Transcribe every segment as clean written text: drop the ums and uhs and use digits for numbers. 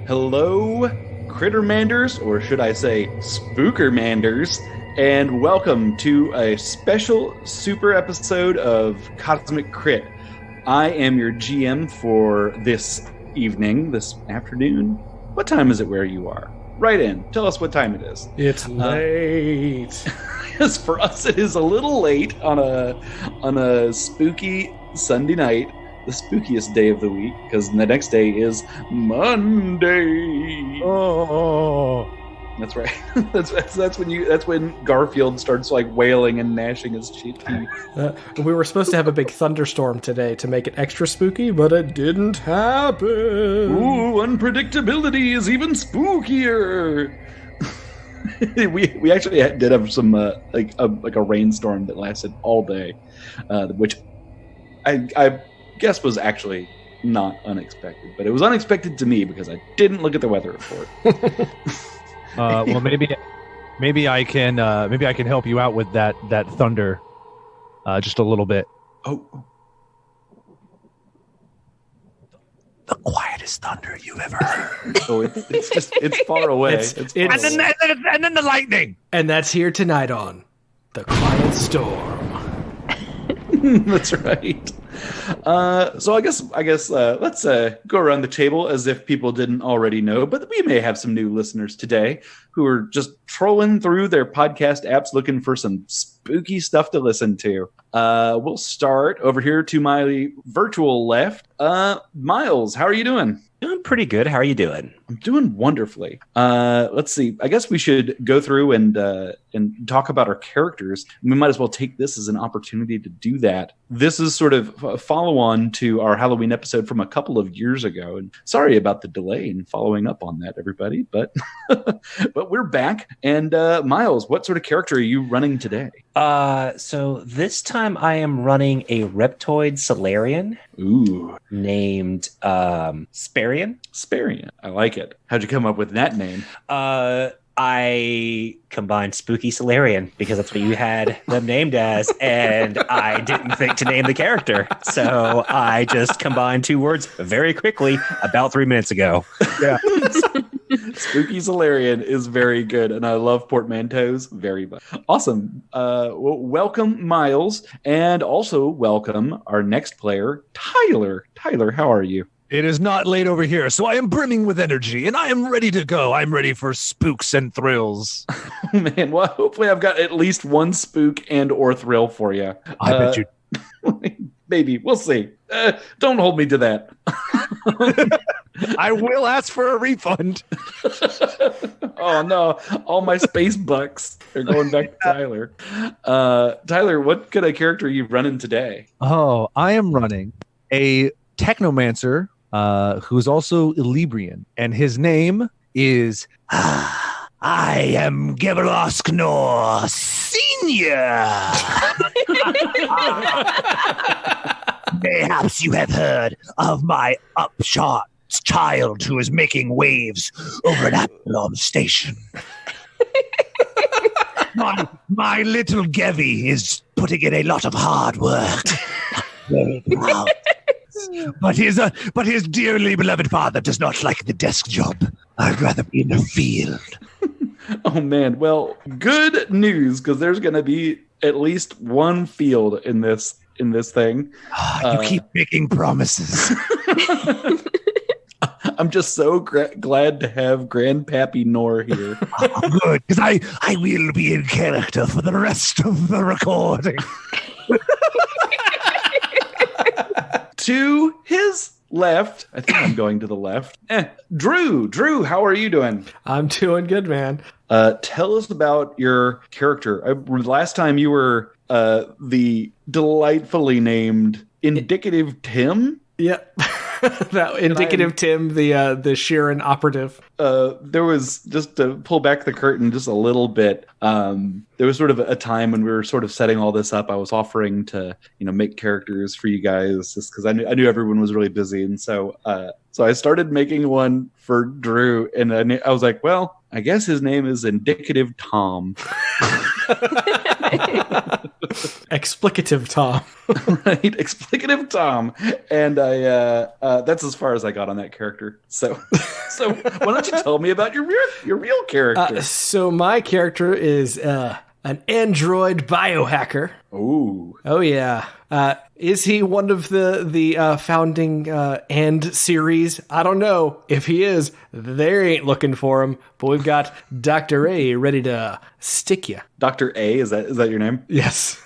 Hello, Crittermanders, or should I say Spookermanders, and welcome to a special super episode of Cosmic Crit. I am your GM for this evening, this afternoon. What time is it where you are? Write in. Tell us what time it is. It's late. Yes, for us it is a little late on a spooky Sunday night. The spookiest day of the week, because the next day is Monday. Oh, that's right. that's when Garfield starts like wailing and gnashing his teeth. We were supposed to have a big thunderstorm today to make it extra spooky, but it didn't happen. Ooh, unpredictability is even spookier. we actually did have some like a rainstorm that lasted all day, which I guess was actually not unexpected, but it was unexpected to me because I didn't look at the weather report. Well, maybe I can help you out with that thunder, just a little bit. Oh, the quietest thunder you've ever heard. oh, it's far away. And then the lightning. And that's here tonight on The Quiet Storm. That's right. So I guess let's go around the table as if people didn't already know, but we may have some new listeners today who are just trolling through their podcast apps looking for some spooky stuff to listen to. We'll start over here to my virtual left. Miles, how are you doing? Doing pretty good. How are you doing? I'm doing wonderfully. Let's see. I guess we should go through and talk about our characters. We might as well take this as an opportunity to do that. This is sort of a follow-on to our Halloween episode from a couple of years ago. And sorry about the delay in following up on that, everybody. But but we're back. And Miles, what sort of character are you running today? So this time I am running a Reptoid Solarian. Ooh. Named Sparian. Sparian. I like it. How'd you come up with that name? I combined Spooky Solarian because that's what you had them named as, and I didn't think to name the character. So I just combined two words very quickly about 3 minutes ago. Yeah. Spooky Solarian is very good, and I love portmanteaus very much. Awesome. Well, welcome, Miles, and also welcome our next player, Tyler. Tyler, how are you? It is not late over here, so I am brimming with energy, and I am ready to go. I'm ready for spooks and thrills. Man, well, hopefully I've got at least one spook and or thrill for you. I bet you. Maybe. We'll see. Don't hold me to that. I will ask for a refund. Oh, no. All my space bucks are going back to Tyler. Tyler, what kind of character are you running today? Oh, I am running a technomancer who's also Ilibrian, and his name is I am Gebelosknor Senior. Perhaps you have heard of my upshot child who is making waves over at Absalom Station. My little Gevi is putting in a lot of hard work. Very proud. But his dearly beloved father does not like the desk job. I'd rather be in the field. Oh, man. Well, good news, because there's going to be at least one field in this thing. You keep making promises. I'm just so glad to have Grandpappy Nor here. Oh, good, because I will be in character for the rest of the recording. To his left, I think I'm going to the left. Drew, how are you doing? I'm doing good, man. Tell us about your character. Last time you were the delightfully named Indicative Tim. Yep. That indicative Tim, the Sheeran operative. There was, just to pull back the curtain just a little bit, there was sort of a time when we were sort of setting all this up. I was offering to, make characters for you guys just because I knew everyone was really busy. And so I started making one for Drew, and I was like, well, I guess his name is Indicative Tom. Explicative Tom. Right, explicative Tom, and I that's as far as I got on that character. So why don't you tell me about your real character? So my character is an android biohacker. Ooh, Oh yeah. Is he one of the founding and series? I don't know. If he is, they ain't looking for him. But we've got Dr. A ready to stick you. Dr. A, is that your name? Yes.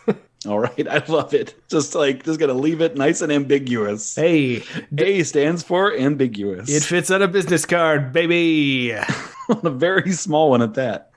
All right, I love it. Just gonna leave it nice and ambiguous. Hey, A stands for ambiguous. it fits on a business card, baby. On a very small one at that.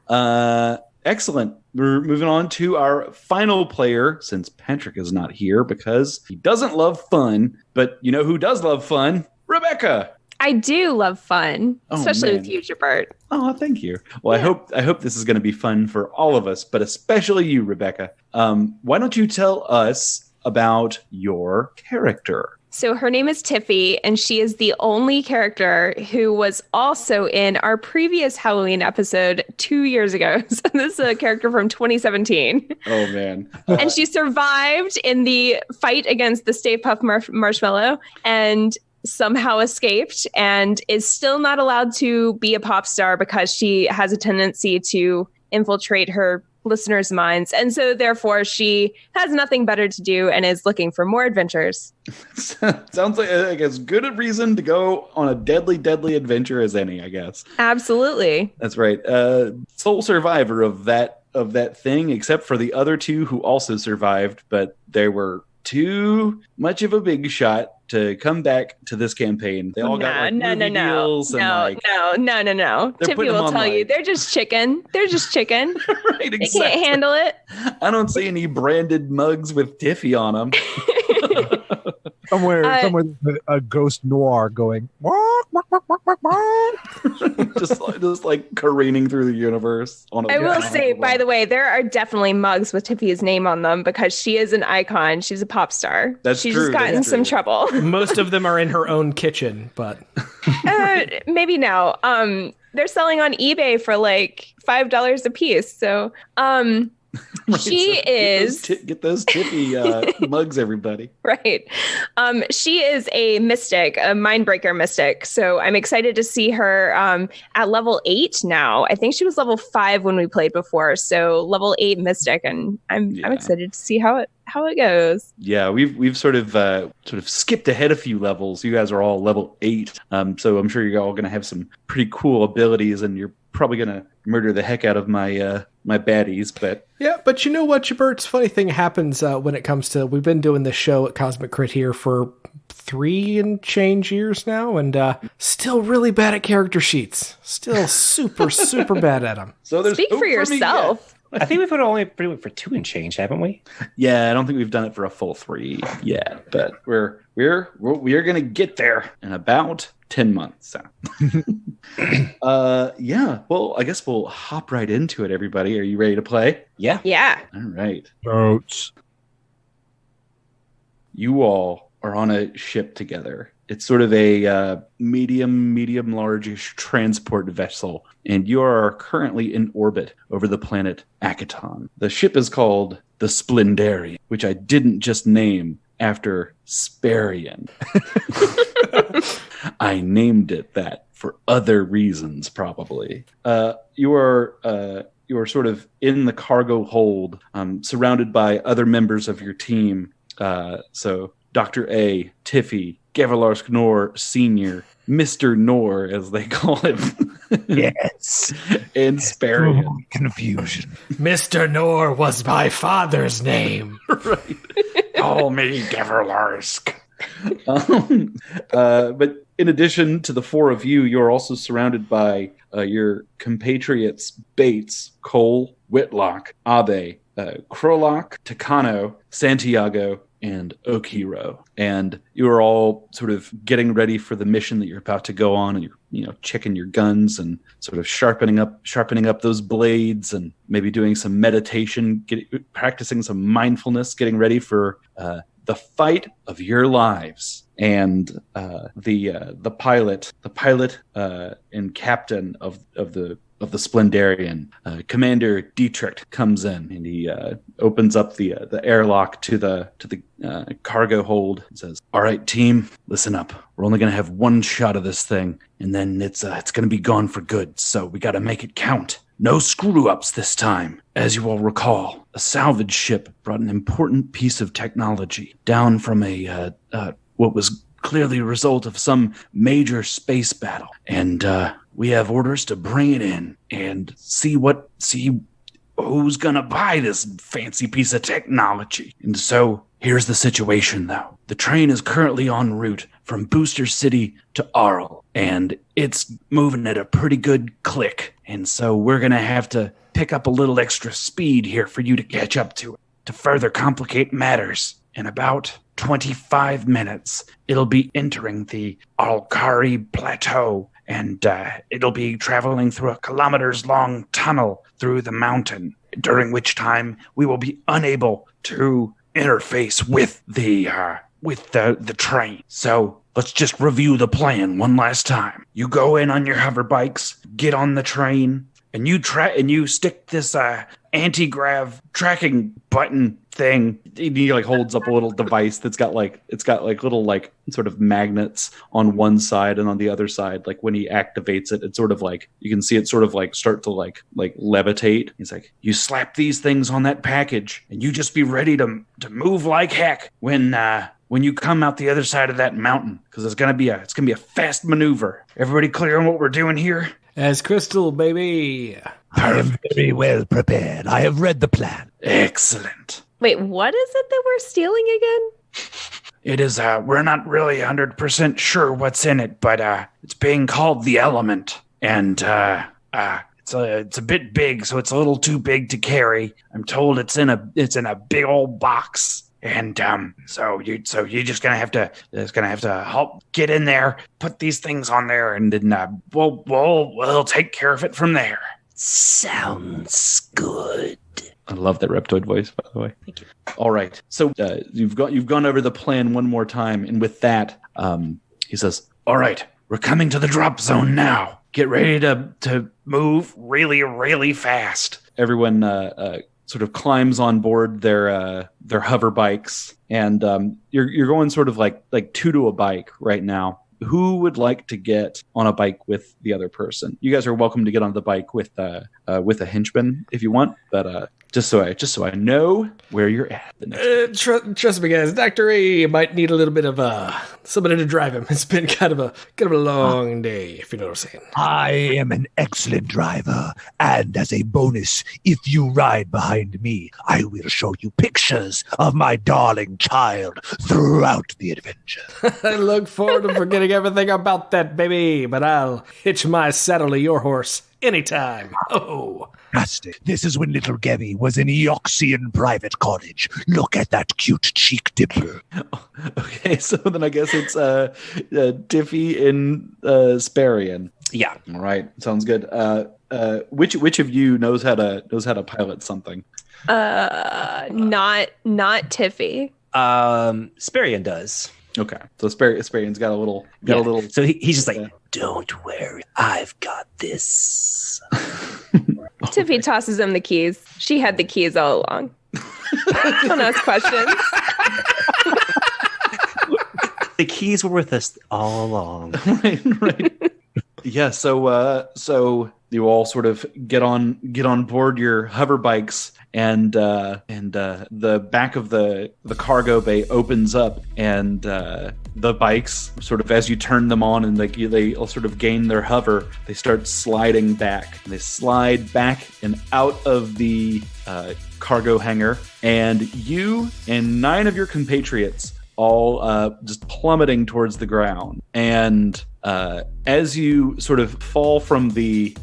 Excellent. We're moving on to our final player, since Patrick is not here because he doesn't love fun. But you know who does love fun? Rebecca. I do love fun, especially man. with you, Gibert. Oh, thank you. Well, Yeah. I hope this is going to be fun for all of us, but especially you, Rebecca. Why don't you tell us about your character? So her name is Tiffy, and she is the only character who was also in our previous Halloween episode 2 years ago. So this is a character from 2017. Oh, man. And she survived in the fight against the Stay Puft Marshmallow and somehow escaped and is still not allowed to be a pop star because she has a tendency to infiltrate her listeners' minds. And so therefore she has nothing better to do and is looking for more adventures. Sounds like as good a reason to go on a deadly, deadly adventure as any, I guess. Absolutely. That's right. Sole survivor of that thing, except for the other two who also survived, but they were too much of a big shot to come back to this campaign. They all got movie deals and No. Tiffy will tell you they're just chicken. They're just chicken. Right, exactly. They can't handle it. I don't see any branded mugs with Tiffy on them. Somewhere a ghost noir going. just like careening through the universe. I will say, by the way, there are definitely mugs with Tiffy's name on them because she is an icon. She's a pop star. She's just gotten in some trouble. Most of them are in her own kitchen, but maybe now. They're selling on eBay for like $5 a piece. So, Right, she is get those Tiffy mugs, everybody. Right. She is a mystic, a mindbreaker mystic. So I'm excited to see her at level 8 now. I think she was level 5 when we played before. So level 8 mystic, and I'm excited to see how it goes. Yeah, we've sort of skipped ahead a few levels. You guys are all level 8, so I'm sure you're all going to have some pretty cool abilities, and you're probably going to murder the heck out of my my baddies. But yeah, but you know what, Gibert's funny thing happens when it comes to, we've been doing this show at Cosmic Crit here for 3 and change years now, and still really bad at character sheets. Still super bad at them. So there's Speak hope for yourself. I think we've only put it for 2 and change, haven't we? Yeah, I don't think we've done it for a full 3 yet, but we're gonna get there in about 10 months. So. Yeah. Well, I guess we'll hop right into it. Everybody, are you ready to play? Yeah. Yeah. All right. Notes. You all are on a ship together. It's sort of a medium large-ish transport vessel, and you are currently in orbit over the planet Akaton. The ship is called the Splendarian, which I didn't just name after Sparian. I named it that for other reasons, probably. You are sort of in the cargo hold, surrounded by other members of your team. So Dr. A, Tiffy, Gavilarsk Nor Sr., Mr. Nor, as they call him. Yes. And Sparian. Oh, confusion. Mr. Nor was my father's name. Right. Call me Gavilarsk. But in addition to the 4 of you, you're also surrounded by your compatriots Bates, Cole, Whitlock, Abe, Krolak, Takano, Santiago, and Okiro. And you are all sort of getting ready for the mission that you're about to go on, and you're checking your guns and sort of sharpening up those blades, and maybe doing some meditation, practicing some mindfulness, getting ready for the fight of your lives. And the pilot and captain of the Splendarian. Commander Dietrich comes in and he opens up the airlock to the cargo hold and says, "All right, team, listen up. We're only going to have one shot of this thing, and then it's going to be gone for good. So we got to make it count. No screw-ups this time. As you all recall, a salvage ship brought an important piece of technology down from what was clearly a result of some major space battle. And we have orders to bring it in and see who's going to buy this fancy piece of technology. And so here's the situation, though. The train is currently en route from Booster City to Arl, and it's moving at a pretty good click. And so we're going to have to pick up a little extra speed here for you to catch up to it. To further complicate matters, in about 25 minutes, it'll be entering the Alkari Plateau, and it'll be traveling through a kilometers-long tunnel through the mountain, during which time we will be unable to interface with the train. So let's just review the plan one last time. You go in on your hover bikes, get on the train, and you stick this anti-grav tracking button thing. He like holds up a little device that's got little like sort of magnets on one side, and on the other side, like when he activates it, it's sort of like you can see it sort of like start to like levitate. He's like, you slap these things on that package, and you just be ready to move like heck when you come out the other side of that mountain, because it's gonna be a fast maneuver. Everybody clear on what we're doing here? As crystal, baby. I am very well prepared. I have read the plan. Excellent. Wait, what is it that we're stealing again? It is, we're not really 100% sure what's in it, but it's being called the element. And it's a bit big, so it's a little too big to carry. I'm told it's in a big old box. And so you're just gonna have to help get in there, put these things on there, and then we'll take care of it from there. Sounds good. I love that Reptoid voice, by the way. Thank you. All right, so you've gone over the plan one more time, and with that, he says, "All right, we're coming to the drop zone now. Get ready to move really, really fast." Everyone sort of climbs on board their hover bikes, and you're going sort of like two to a bike right now. Who would like to get on a bike with the other person? You guys are welcome to get on the bike with a henchman if you want, but just so I know where you're at. Trust me, guys. Dr. A might need a little bit of somebody to drive him. It's been kind of a long day, if you know what I'm saying. I am an excellent driver, and as a bonus, if you ride behind me, I will show you pictures of my darling child throughout the adventure. I look forward to forgetting everything about that, baby, but I'll hitch my saddle to your horse anytime. Oh. Fantastic. This is when little Gabby was in Eoxian private college. Look at that cute cheek dimple. Okay, so then I guess it's Diffie and Sparian. Yeah. All right, sounds good. Which of you knows how to pilot something? Not Tiffy. Sparian does. Okay, so Sparian's got a little. So he's just like, don't worry, I've got this. Tiffy tosses him the keys. She had the keys all along. Don't ask questions. The keys were with us all along. right. Yeah. So you all sort of get on board your hover bikes, and the back of the cargo bay opens up, and the bikes sort of, as you turn them on and they all sort of gain their hover, they start sliding back. They slide back and out of the cargo hangar, and you and 9 of your compatriots all just plummeting towards the ground. And as you sort of fall from the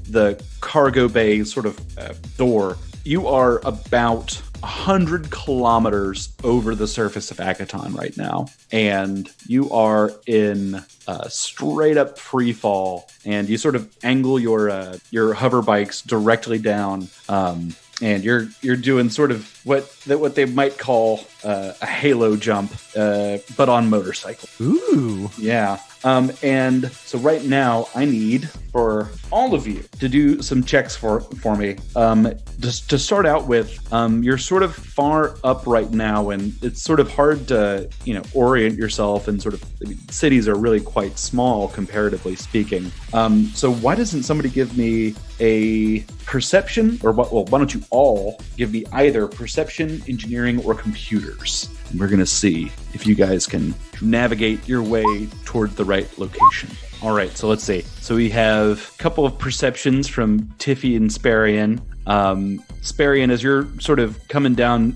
cargo bay sort of door, you are about 100 kilometers over the surface of Akaton right now, and you are in straight up free fall, and you sort of angle your hover bikes directly down, and you're doing sort of what they might call a halo jump, but on motorcycle. Ooh. Yeah. And so right now I need for all of you to do some checks for me. Just to start out with, you're sort of far up right now, and it's sort of hard to, orient yourself, and cities are really quite small comparatively speaking. So why doesn't somebody give me a perception, or why don't you all give me either perception, engineering, or computers? And we're going to see if you guys can navigate your way toward the right location. All right, so let's see. So we have a couple of perceptions from Tiffy and Sparian. Sparian, as you're sort of coming down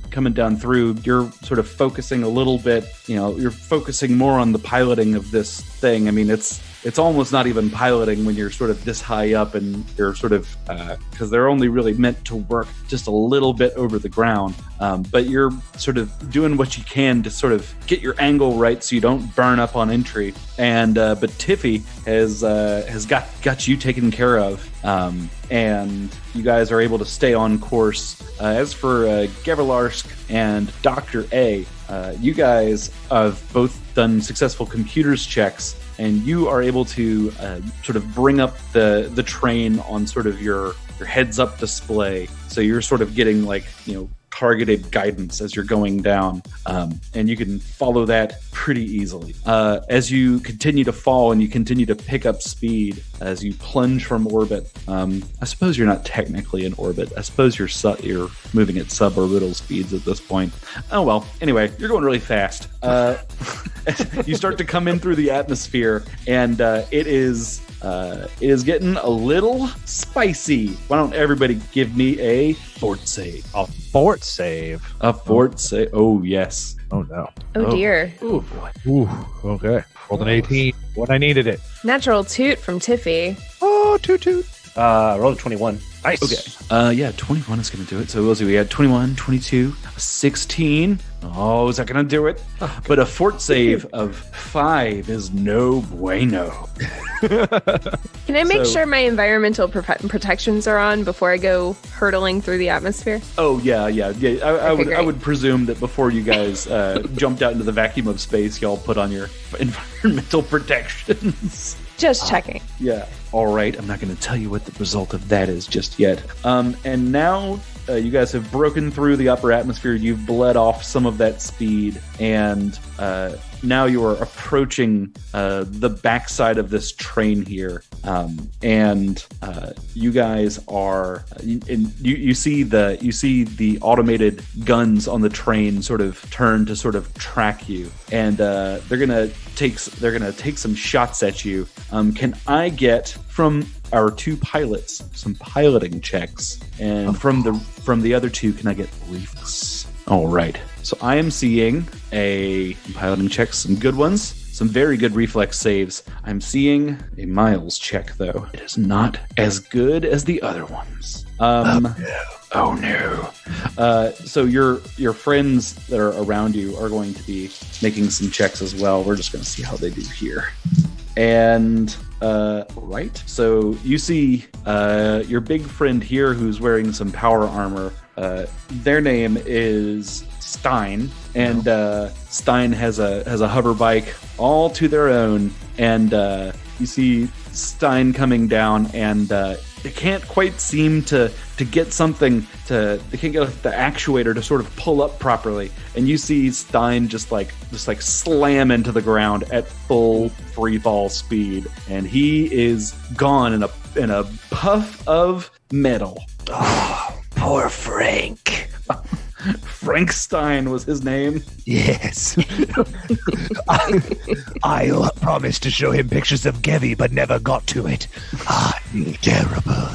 through, you're sort of focusing a little bit, you're focusing more on the piloting of this thing. I mean, it's almost not even piloting when you're sort of this high up, and you're sort of, because they're only really meant to work just a little bit over the ground. But you're sort of doing what you can to sort of get your angle right so you don't burn up on entry. And but Tiffy has got you taken care of, and you guys are able to stay on course. As for Geverlarsk and Dr. A, you guys have both done successful computers checks, and you are able to sort of bring up the train on sort of your heads-up display. So you're sort of getting targeted guidance as you're going down, and you can follow that pretty easily. As you continue to fall and you continue to pick up speed as you plunge from orbit, I suppose you're not technically in orbit. I suppose you're moving at suborbital speeds at this point. Oh well, anyway, you're going really fast. You start to come in through the atmosphere, and it is getting a little spicy. Why don't everybody give me a fort save? A fort save. A fort save. Oh, yes. Oh, no. Oh, dear. Oh, boy. Ooh, okay. Rolled an 18 when I needed it. Natural toot from Tiffy. Oh, toot. Rolled a 21. Nice. Okay. Yeah, 21 is going to do it. So we'll see. We had 21, 22, 16. Oh, is that going to do it? Oh, but a fort save of 5 is no bueno. Can I make sure my environmental protections are on before I go hurtling through the atmosphere? Oh, yeah. I would presume that before you guys jumped out into the vacuum of space, y'all put on your environmental protections. Just checking. Yeah. All right. I'm not going to tell you what the result of that is just yet. And now you guys have broken through the upper atmosphere. You've bled off some of that speed, and now you are approaching the backside of this train here. And you guys are, you see the automated guns on the train sort of turn to sort of track you, and they're gonna take some shots at you. Can I get from our two pilots some piloting checks, and from the other two, can I get reflex? All right. So I am seeing a piloting check, some good ones, some very good reflex saves. I'm seeing a Miles check, though. It is not as good as the other ones. Oh no. So your friends that are around you are going to be making some checks as well. We're just going to see how they do here. And right. So you see your big friend here who's wearing some power armor. Their name is Stein, and Stein has a hover bike all to their own, and you see Stein coming down, and they can't quite seem to get something to, they can't get the actuator to sort of pull up properly, and you see Stein just like slam into the ground at full free fall speed, and he is gone in a puff of metal. Oh, poor Frank. Frank Stein was his name. Yes. I promised to show him pictures of Gevi, but never got to it. Terrible.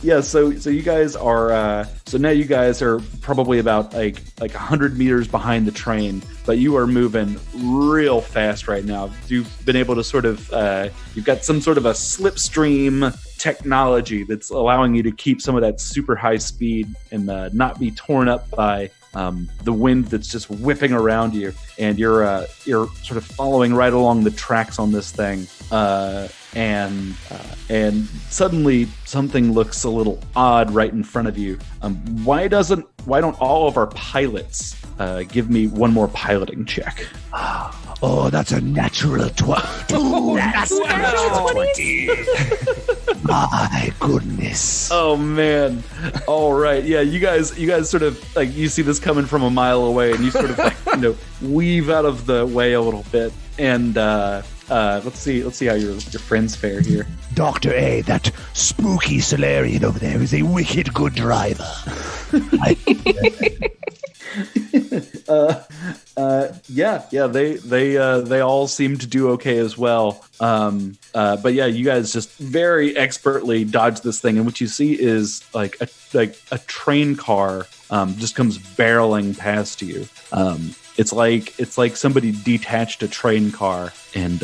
Yeah, so you guys are so now you guys are probably about like 100 meters behind the train, but you are moving real fast right now. You've been able to sort of you've got some sort of a slipstream technology that's allowing you to keep some of that super high speed and not be torn up by the wind that's just whipping around you, and you're sort of following right along the tracks on this thing. and suddenly something looks a little odd right in front of you. Why don't all of our pilots give me one more piloting check? Oh, that's a natural 20. Ooh, that's natural 20. My goodness. Oh man. All right. Yeah, you guys sort of like, you see this coming from a mile away, and you sort of like, weave out of the way a little bit. And let's see how your friends fare here. Dr. A, that spooky Solarian over there, is a wicked good driver. They all seem to do okay as well. But yeah, you guys just very expertly dodge this thing, and what you see is like a train car just comes barreling past you. It's like somebody detached a train car and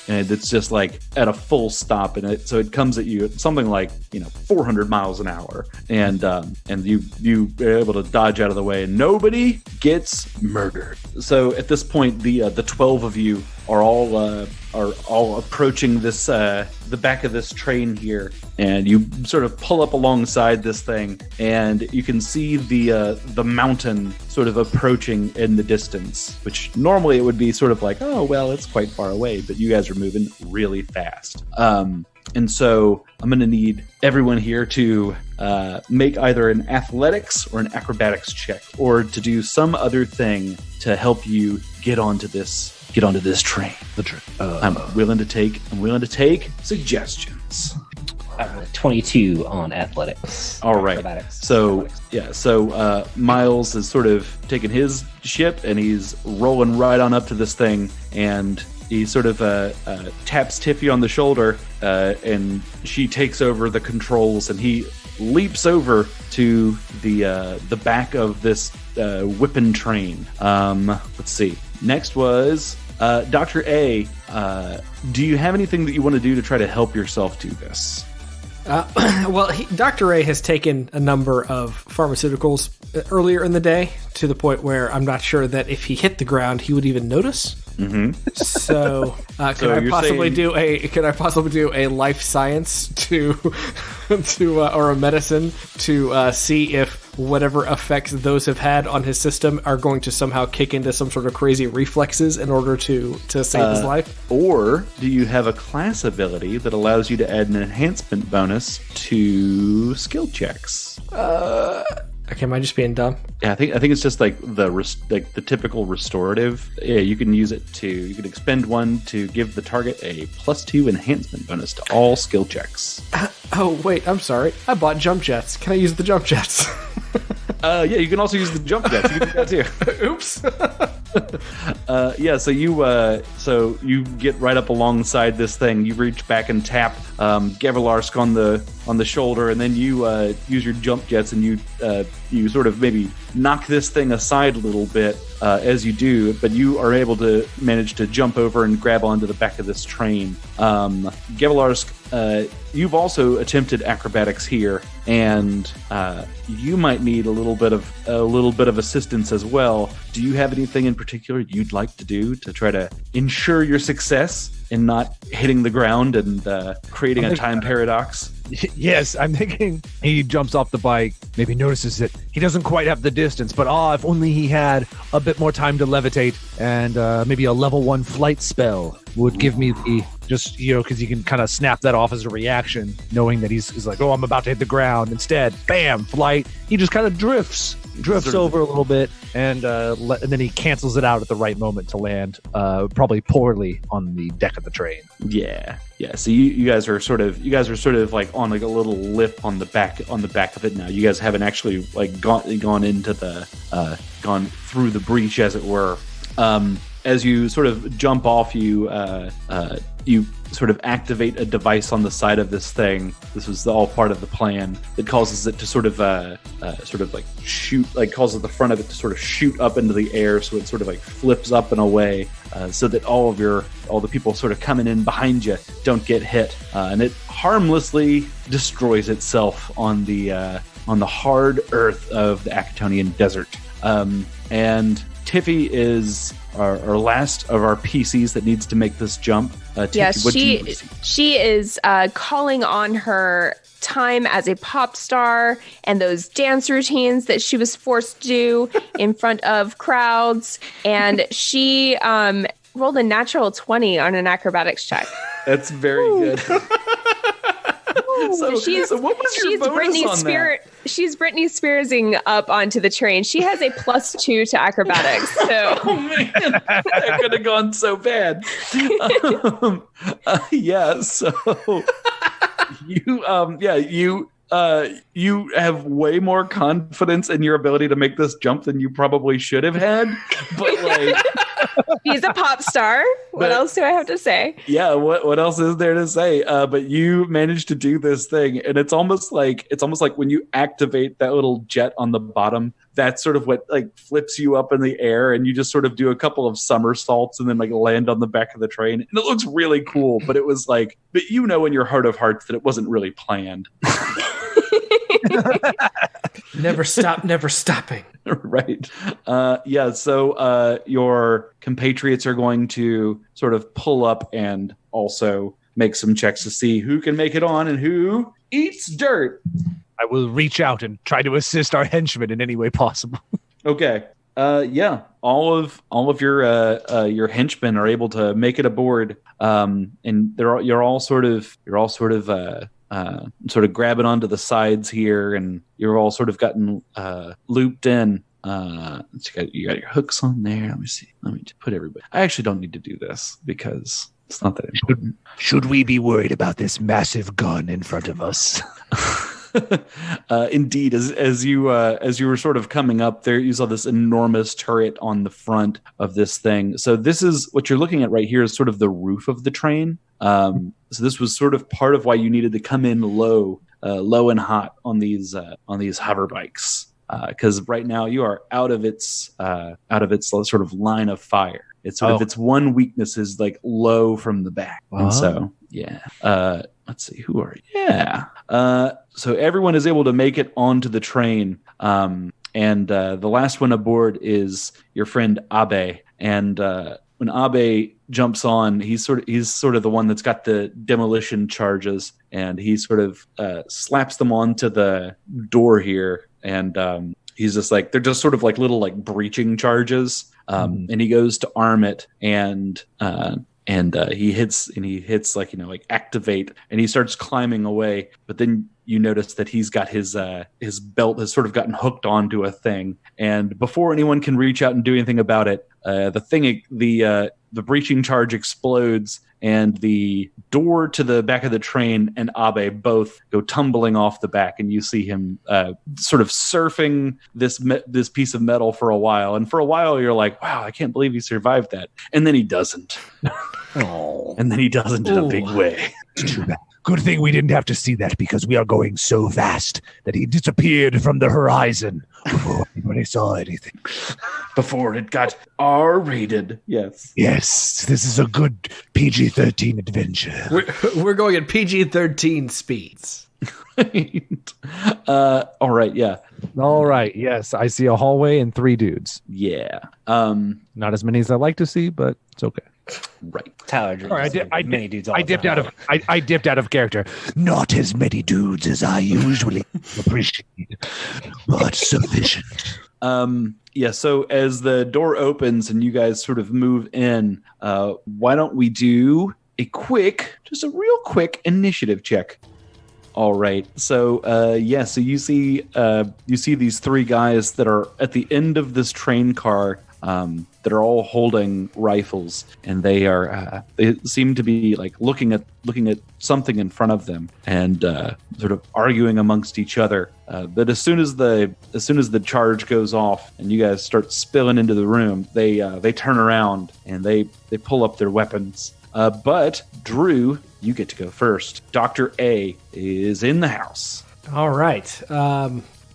it's just like at a full stop, and so it comes at you at something like 400 miles an hour, and you are able to dodge out of the way, and nobody gets murdered. So at this point, the 12 of you are all approaching this the back of this train here, and you sort of pull up alongside this thing, and you can see the mountain sort of approaching in the distance, which normally it would be sort of like, oh well, it's quite far away, but you guys are moving really fast. And so I'm going to need everyone here to make either an athletics or an acrobatics check, or to do some other thing to help you get onto this train. I'm willing to take suggestions. 22 on athletics. All right. Acrobatics. So Miles is sort of taking his ship, and he's rolling right on up to this thing, and he sort of taps Tiffy on the shoulder, and she takes over the controls, and he leaps over to the back of this whipping train. Let's see. Next was Dr. A. Do you have anything that you want to do to try to help yourself do this? Well, Dr. A has taken a number of pharmaceuticals earlier in the day, to the point where I'm not sure that if he hit the ground, he would even notice. Mm-hmm. So, could I possibly do a life science or a medicine to see if whatever effects those have had on his system are going to somehow kick into some sort of crazy reflexes in order to save his life? Or do you have a class ability that allows you to add an enhancement bonus to skill checks? Okay, am I just being dumb? Yeah, I think it's just like the typical restorative. Yeah, you can use it you can expend one to give the target a +2 enhancement bonus to all skill checks. Oh wait, I'm sorry. I bought jump jets. Can I use the jump jets? Yeah, you can also use the jump jets. You can do that too. Oops. Yeah, so you get right up alongside this thing. You reach back and tap Gevelarsk on the shoulder, and then you use your jump jets, and you sort of maybe knock this thing aside a little bit as you do, but you are able to manage to jump over and grab onto the back of this train. Gevelarsk, you've also attempted acrobatics here, and you might need a little bit of assistance as well. Do you have anything in particular you'd like to do to try to ensure your success in not hitting the ground and creating a time paradox? Yes, I'm thinking he jumps off the bike, maybe notices that he doesn't quite have the distance, but if only he had a bit more time to levitate, and maybe a level 1 flight spell would give me the, just, because you can kind of snap that off as a reaction, knowing that he's like, oh, I'm about to hit the ground. Instead, bam, flight. He just kind of drifts over a little bit, and then he cancels it out at the right moment to land, probably poorly on the deck of the train. Yeah. So you guys are sort of like on like a little lip on the back of it now. You guys haven't actually like gone into gone through the breach, as it were. As you sort of jump off, you sort of activate a device on the side of this thing. This was all part of the plan. It causes it to sort of like shoot, like causes the front of it to sort of shoot up into the air, so it sort of like flips up and away, so that all the people sort of coming in behind you don't get hit, and it harmlessly destroys itself on the hard earth of the Acatonian desert. And Tiffy is last of our PCs that needs to make this jump. Yes, she is calling on her time as a pop star and those dance routines that she was forced to do in front of crowds. And she rolled a natural 20 on an acrobatics check. That's very good. So what was your bonus on that? She's Britney Spearsing up onto the train. She has a +2 to acrobatics. So. Oh man, that could have gone so bad. So you have way more confidence in your ability to make this jump than you probably should have had. But like, she's a pop star. What else do I have to say? Yeah, what else is there to say? But you managed to do this thing, and it's almost like when you activate that little jet on the bottom. That's sort of what like flips you up in the air, and you just sort of do a couple of somersaults and then like land on the back of the train. And it looks really cool, but it was like, but you know in your heart of hearts that it wasn't really planned. Never stop, never stopping. Right. So your compatriots are going to sort of pull up and also make some checks to see who can make it on and who eats dirt. I will reach out and try to assist our henchmen in any way possible. Okay. All of your henchmen are able to make it aboard. And you're all sort of grabbing onto the sides here, and you're all sort of gotten looped in. You got your hooks on there. Let me see. Let me just put everybody. I actually don't need to do this because it's not that important. Should we be worried about this massive gun in front of us? Indeed, as you were sort of coming up there, you saw this enormous turret on the front of this thing. So this is what you're looking at right here is sort of the roof of the train. So this was sort of part of why you needed to come in low and hot on these hover bikes, because right now you are out of its sort of line of fire. It's sort of its one weakness is like low from the back, and so yeah. Let's see, who are you? Yeah. So everyone is able to make it onto the train. And the last one aboard is your friend Abe. And when Abe jumps on, he's sort of the one that's got the demolition charges, and he sort of slaps them onto the door here. And he's just like, they're just sort of like little like breaching charges. And he goes to arm it, and he hits like, like activate, and he starts climbing away. But then you notice that he's got his belt has sort of gotten hooked onto a thing, and before anyone can reach out and do anything about it, the breaching charge explodes, and the door to the back of the train and Abe both go tumbling off the back, and you see him sort of surfing this piece of metal for a while. And for a while, you're like, wow, I can't believe he survived that. And then he doesn't. And then he doesn't in a big way. It's too bad. Good thing we didn't have to see that, because we are going so fast that he disappeared from the horizon before anybody saw anything. Before it got R-rated. Yes. Yes, this is a good PG-13 adventure. We're going at PG-13 speeds. All right, yeah. All right, yes. I see a hallway and 3 dudes. Yeah. Not as many as I'd like to see, but it's okay. Right. Tyler, many dudes. I dipped out of character. Not as many dudes as I usually appreciate, but sufficient. So as the door opens and you guys sort of move in, why don't we do just a real quick initiative check? All right. So so you see these 3 guys that are at the end of this train car. That are all holding rifles, and they seem to be like looking at something in front of them, and sort of arguing amongst each other. But as soon as the charge goes off and you guys start spilling into the room, they turn around and they pull up their weapons. But Drew, you get to go first. Dr. A is in the house. All right.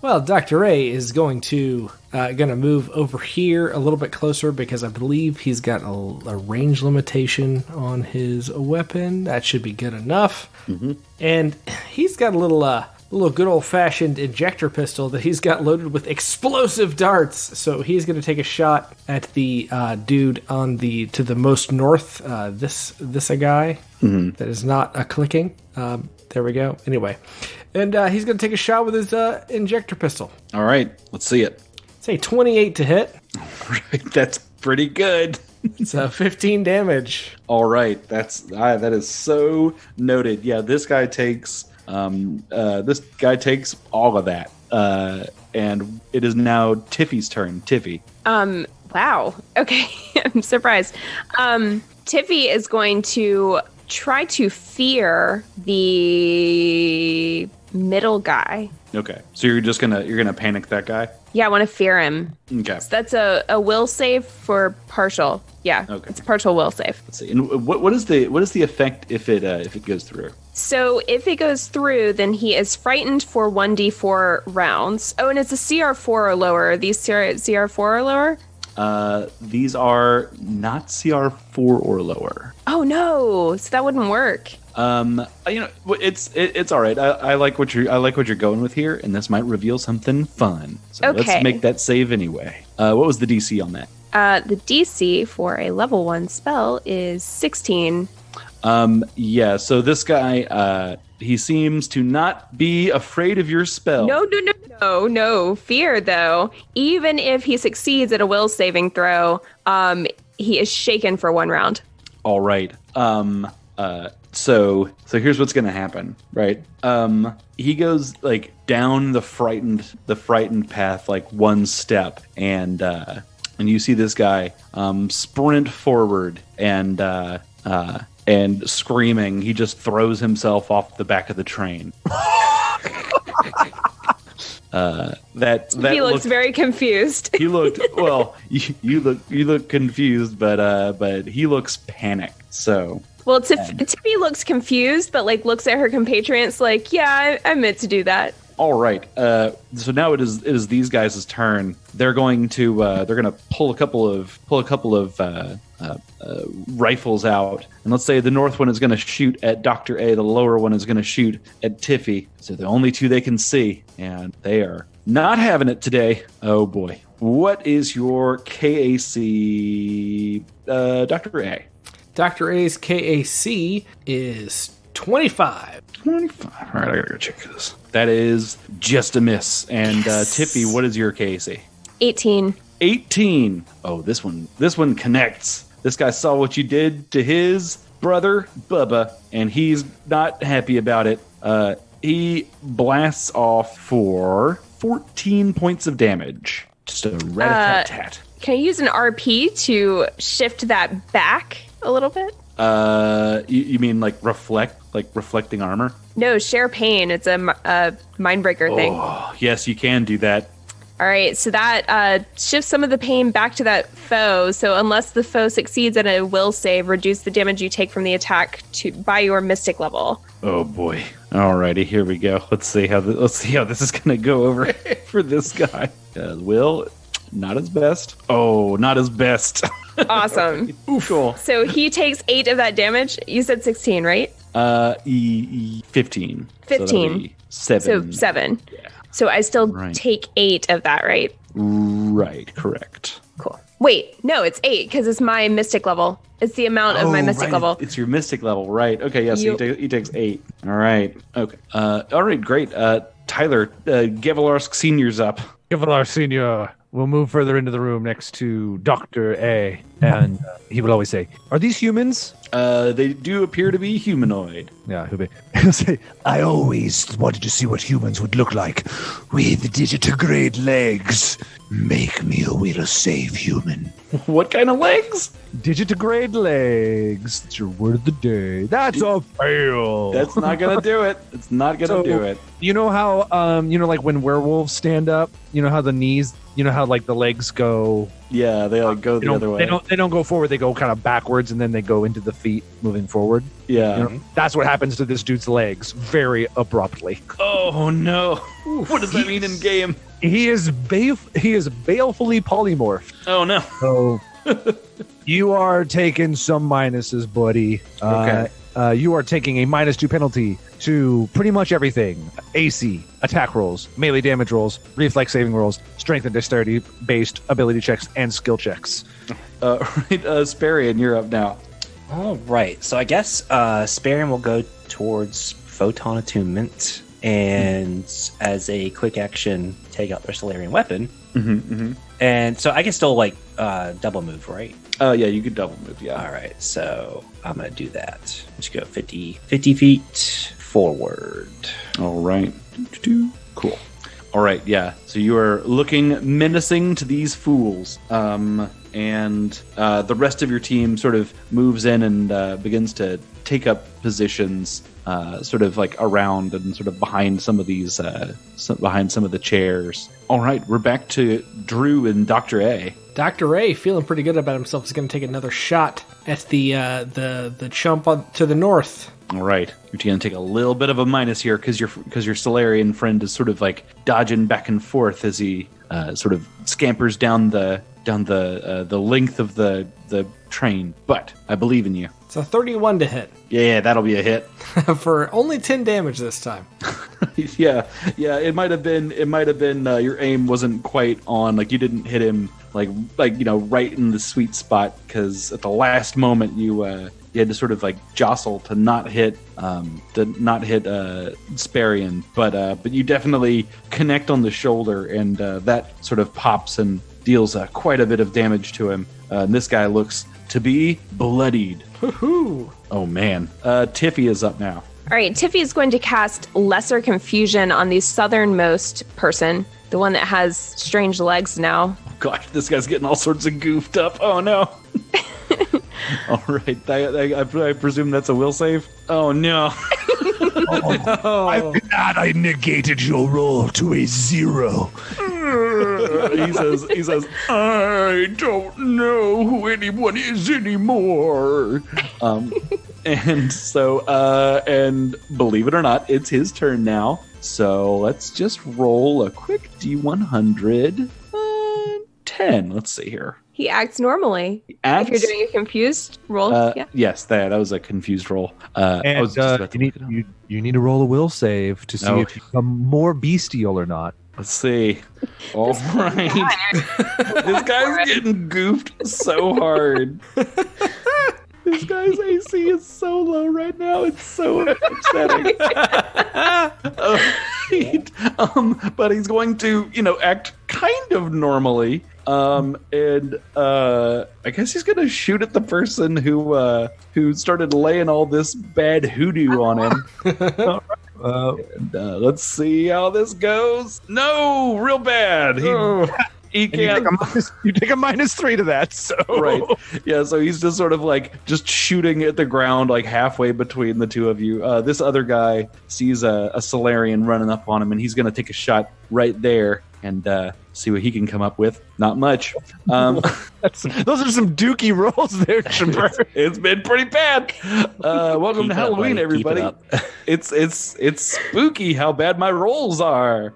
Well, Dr. A is going to move over here a little bit closer, because I believe he's got a range limitation on his weapon. That should be good enough. Mm-hmm. And he's got a little little good old-fashioned injector pistol that he's got loaded with explosive darts. So he's going to take a shot at the dude to the most north. This guy that is not clicking. There we go. Anyway, and he's going to take a shot with his injector pistol. All right, let's see it. Say 28 to hit. Right, that's pretty good. It's 15 damage. All right, that is so noted. Yeah, this guy takes all of that, and it is now Tiffy's turn. Tiffy. Wow. Okay, I'm surprised. Tiffy is going to try to fear the middle guy. Okay, so you're gonna panic that guy. Yeah, I want to fear him. Okay, so that's a will save for partial. Yeah, okay. It's a partial will save. Let's see. And what is the effect if it goes through? So if it goes through, then he is frightened for 1d4 rounds. Oh, and it's a CR4 or lower. Are these CR4 or lower? These are not CR4 or lower. Oh no, so that wouldn't work. It's all right. I like what you're going with here, and this might reveal something fun. So okay. Let's make that save anyway. What was the DC on that? The DC for a level 1 spell is 16. Yeah. So this guy, he seems to not be afraid of your spell. No. Fear though. Even if he succeeds at a will saving throw, he is shaken for 1 round. All right. So here's what's gonna happen, right? He goes like down the frightened path like 1 step, and you see this guy sprint forward and screaming. He just throws himself off the back of the train. He looks very confused. He looked well. You look confused, but he looks panicked. So. Well, Tiffy looks confused, but like looks at her compatriots like, yeah, I meant to do that. All right. So now it is these guys' turn. They're going to pull a couple of rifles out, and let's say the north one is going to shoot at Dr. A. The lower one is going to shoot at Tiffy. So the only 2 they can see, and they are not having it today. Oh boy. What is your KAC, Dr. A? Dr. A's KAC is 25. 25. All right, I gotta go check this. That is just a miss. And yes. Tiffy, what is your KAC? 18. 18. Oh, this one connects. This guy saw what you did to his brother, Bubba, and he's not happy about it. He blasts off for 14 points of damage. Just a rat-a-tat-tat. Can I use an RP to shift that back a little bit? You mean like reflecting armor? No, share pain. It's a mindbreaker thing. Oh, yes, you can do that. All right, so that shifts some of the pain back to that foe. So unless the foe succeeds at a will save, reduce the damage you take from the attack by your mystic level. Oh boy! Alrighty, here we go. Let's see how this is gonna go over for this guy. Will, not his best. Oh, not his best. Awesome. Ooh, cool. So he takes 8 of that damage. You said 16, right? 15. 15. So 7. So 7. Yeah. So I still take 8 of that, right? Right, correct. Cool. Wait, no, it's 8 because it's my mystic level. It's the amount of my mystic level. It's your mystic level, right? Okay, yeah. So he takes 8. All right. Okay. All right. Great. Tyler, Gevalarsk Senior's up. Gevalar Senior will move further into the room next to Dr. A, and he will always say, "Are these humans?" They do appear to be humanoid. Yeah, he'll say, I always wanted to see what humans would look like with digitigrade legs. Make me a will save human. What kind of legs? Digitigrade legs. That's your word of the day. That's a fail. That's not gonna do it. It's not gonna do it. You know how, like when werewolves stand up, you know how the knees, you know how like the legs go. Yeah, they like go the other way. They don't go forward. They go kind of backwards, and then they go into the feet, moving forward. Yeah, you know, that's what happens to this dude's legs, very abruptly. Oh no! What does that mean in game? He is balefully polymorphed. Oh no! So you are taking some minuses, buddy. Okay. you are taking a -2 penalty to pretty much everything. AC, attack rolls, melee damage rolls, reflex saving rolls, strength and dexterity based ability checks, and skill checks. Right, Sparian, you're up now. All right. So I guess Sparian will go towards Photon Attunement and as a quick action, take out their Solarian weapon. And so I can still double move, right? Yeah, you could double move, yeah. All right. So I'm going to do that. Let's go 50 feet forward. All right. Cool. All right, yeah. So you are looking menacing to these fools. And the rest of your team sort of moves in and begins to take up positions sort of like around and sort of behind some of these, behind some of the chairs. All right, we're back to Drew and Dr. A. Dr. A, feeling pretty good about himself, is going to take another shot at the chump to the north. All right, you're going to take a little bit of a minus here because your Solarian friend is sort of like dodging back and forth as he sort of scampers down the length of the train. But I believe in you. It's a 31 to hit. Yeah, that'll be a hit. For only 10 damage this time. yeah. It might have been your aim wasn't quite on. Like you didn't hit him like right in the sweet spot because at the last moment you had to sort of like jostle to not hit Sparian, but you definitely connect on the shoulder and that sort of pops and deals quite a bit of damage to him. And this guy looks to be bloodied. Woohoo! Oh man, Tiffy is up now. All right, Tiffy is going to cast Lesser Confusion on the southernmost person, the one that has strange legs now. Gosh, this guy's getting all sorts of goofed up. Oh no. All right, I presume that's a will save. Oh no. I'm glad I negated your roll to a 0. He says, I don't know who anyone is anymore. And so, and believe it or not, it's his turn now. So let's just roll a quick D100. 10. Let's see here. He acts normally. If you're doing a confused roll, yeah. Yes, that was a confused roll. And you need to roll a will save to see if you become more bestial or not. Let's see. All right. This guy's getting goofed so hard. This guy's AC is so low right now. It's so upsetting. But he's going to, act kind of normally. And I guess he's gonna shoot at the person who started laying all this bad hoodoo on him. And, let's see how this goes. No, real bad. He can't. You take a -3 to that. So right, yeah. So he's just sort of like just shooting at the ground, like halfway between the two of you. This other guy sees a Solarian running up on him, and he's gonna take a shot right there and see what he can come up with. Not much. Those are some dookie rolls there, Gibert. It's been pretty bad. Welcome to Halloween, everybody. It's spooky how bad my rolls are.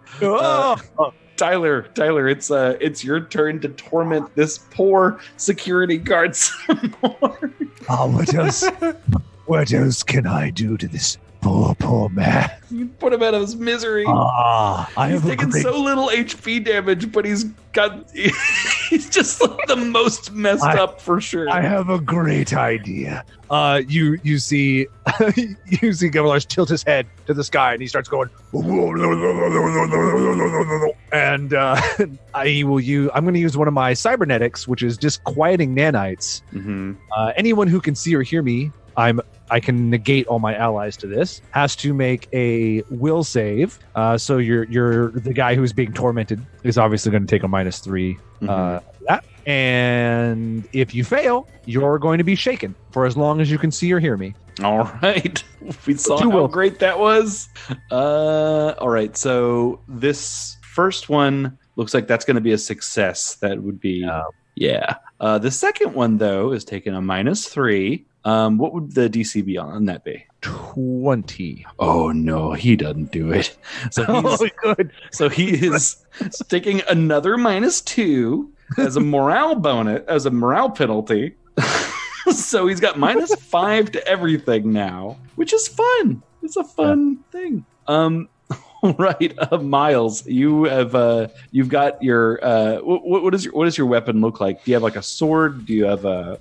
Tyler, it's your turn to torment this poor security guard some more. What else can I do to this poor man? You put him out of his misery. He's taking so little HP damage, but he's just like the most messed up for sure. I have a great idea. You see Gibert tilt his head to the sky, and he starts going, and I'm going to use one of my cybernetics, which is disquieting nanites. Anyone who can see or hear me, I can negate all my allies to this, has to make a will save. So you're the guy who's being tormented is obviously going to take a -3 that. And if you fail, you're going to be shaken for as long as you can see or hear me. All right. We saw how great that was. All right. So this first one looks like that's going to be a success. That would be, yeah. The second one, though, is taking a -3. What would the DC be on that be? 20. Oh no, he doesn't do it. So he's good. So he is taking another -2 as a morale bonus, as a morale penalty. So he's got -5 to everything now, which is fun. It's a fun thing. Right, Miles, you've got your what does your weapon look like? Do you have like a sword? Do you have a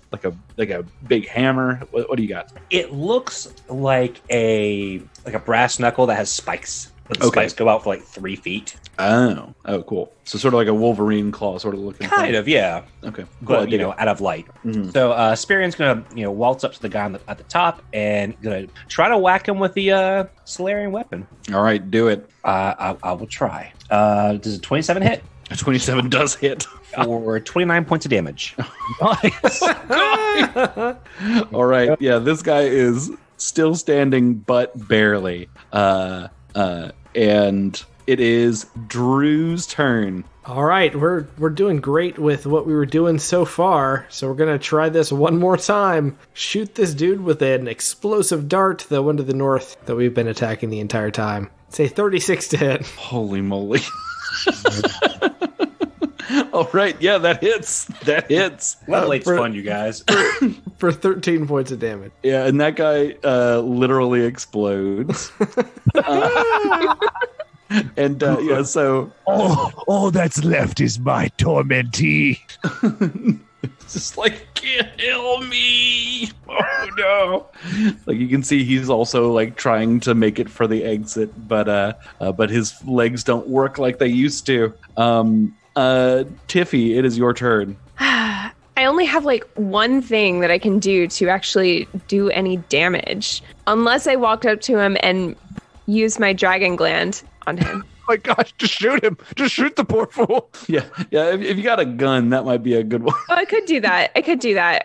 big hammer? What do you got? It looks like a brass knuckle that has spikes. The spikes go out for like 3 feet. Oh, cool. So sort of like a Wolverine claw sort of looking. Kind of, yeah. Okay, cool. But out of light. Mm-hmm. So Spirian's gonna waltz up to the guy at the top and gonna try to whack him with the Solarian weapon. All right, do it. I will try. Does a 27 hit? A 27 does hit for 29 points of damage. Nice. All right, yeah, this guy is still standing, but barely. And it is Drew's turn. All right, we're doing great with what we were doing so far, so we're gonna try this one more time. Shoot this dude with an explosive dart, the one to the north that we've been attacking the entire time. Say 36 to hit. Holy moly! All right, yeah, that hits. That hits. Lovely, it's fun, you guys. For 13 points of damage. Yeah, and that guy literally explodes. And so all that's left is my tormentee. Just like, kill me! Oh no! Like you can see, he's also like trying to make it for the exit, but his legs don't work like they used to. Tiffy, it is your turn. I only have like one thing that I can do to actually do any damage, unless I walked up to him and used my dragon gland on him. Oh my gosh, just shoot him. Just shoot the poor fool. Yeah. If you got a gun, that might be a good one. Oh, I could do that.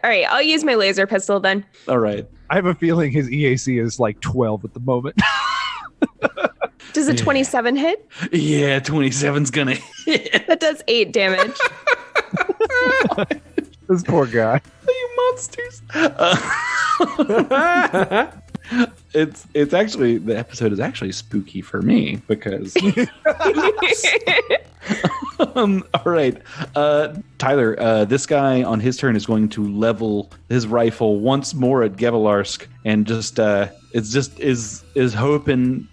All right, I'll use my laser pistol then. All right. I have a feeling his EAC is like 12 at the moment. Does a 27 hit? Yeah, 27's gonna hit. That does 8 damage. This poor guy. You monsters. It's actually, the episode is actually spooky for me because all right, Tyler, this guy on his turn is going to level his rifle once more at Gevelarsk and just is hoping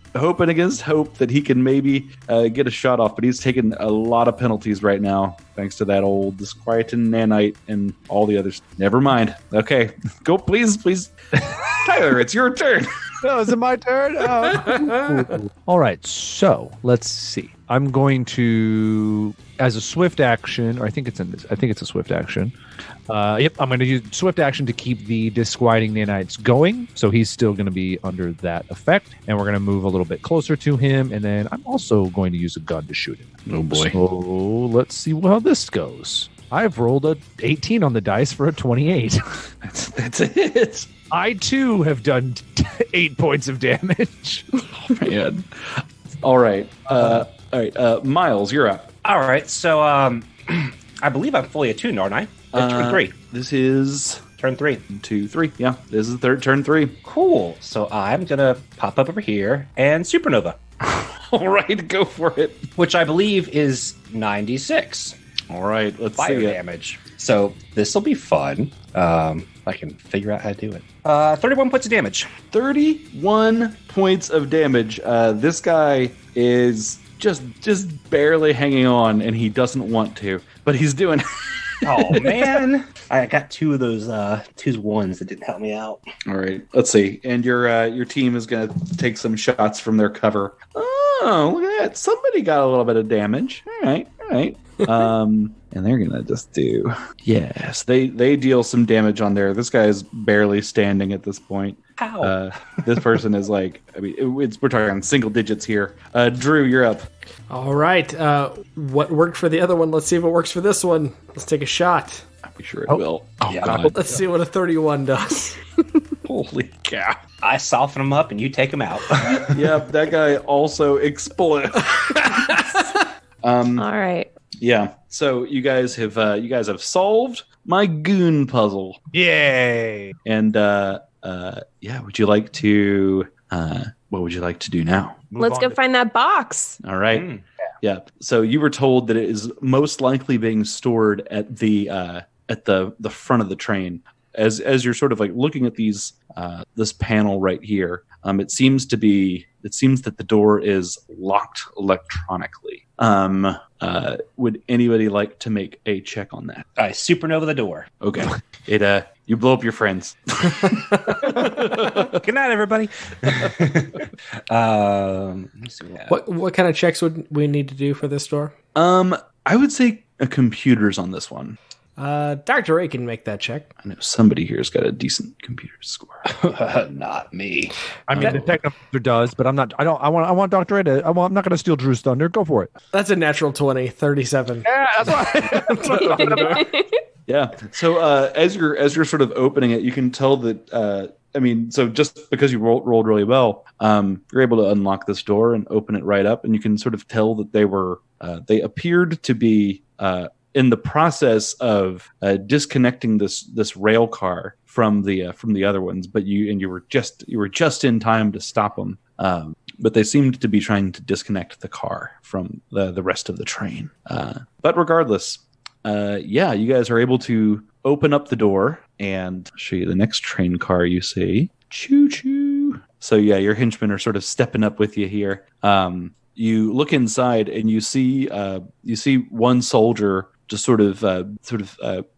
against hope that he can maybe get a shot off, but he's taking a lot of penalties right now thanks to that old disquieting nanite and all the others. Never mind. Okay, go, please. Tyler, it's your turn. No, is it my turn? Oh. All right, so let's see. I'm going to, as a swift action, or I think it's a swift action. Yep, I'm going to use swift action to keep the disquieting nanites going. So he's still going to be under that effect. And we're going to move a little bit closer to him. And then I'm also going to use a gun to shoot him. Oh, boy. So let's see how this goes. I've rolled a 18 on the dice for a 28. That's a hit. I, too, have done 8 points of damage. Oh, man. All right. Miles, you're up. All right, so I believe I'm fully attuned, aren't I? Turn 3. This is turn 3. 2, 3. Yeah, this is turn 3. Cool. So I'm gonna pop up over here and supernova. All right, go for it. Which I believe is 96. All right, let's fire see damage. So this will be fun. I can figure out how to do it. 31 points of damage. 31 points of damage. This guy is just barely hanging on, and he doesn't want to, but he's doing. Oh man, I got 2 of those 2's ones that didn't help me out. All right, let's see. And your team is going to take some shots from their cover. Oh, look at that! Somebody got a little bit of damage. All right. And they're gonna just do. Yes, they deal some damage on there. This guy is barely standing at this point. How? This person is like, I mean, we're talking single digits here. Drew, you're up. All right. What worked for the other one? Let's see if it works for this one. Let's take a shot. I'm sure it will. Oh, yeah. God. Let's see what a 31 does. Holy cow. I soften them up and you take them out. Yep, that guy also explodes. All right. Yeah. So you guys have solved my goon puzzle. Yay! And would you like to what would you like to do now? Let's go find that box. All right. Yeah. So you were told that it is most likely being stored at the front of the train. as you're sort of like looking at these this panel right here, it seems that the door is locked electronically. Would anybody like to make a check on that? I supernova the door. Okay. You blow up your friends. Good night, everybody. Let me see What kind of checks would we need to do for this door? I would say a computer's on this one. Dr. A can make that check. I know somebody here's got a decent computer score. Not me. I mean, the technomancer does, but I'm not. I want Dr. A to. I'm not going to steal Drew's thunder. Go for it. That's a natural 20, 37. Yeah, that's what. Yeah. So as you're sort of opening it, you can tell that. So just because you rolled really well, you're able to unlock this door and open it right up, and you can sort of tell that they appeared to be in the process of disconnecting this rail car from the other ones, but you were just in time to stop them. But they seemed to be trying to disconnect the car from the rest of the train. But regardless, you guys are able to open up the door and show you the next train car you see. Choo choo. So yeah, your henchmen are sort of stepping up with you here. You look inside and you see one soldier just sort of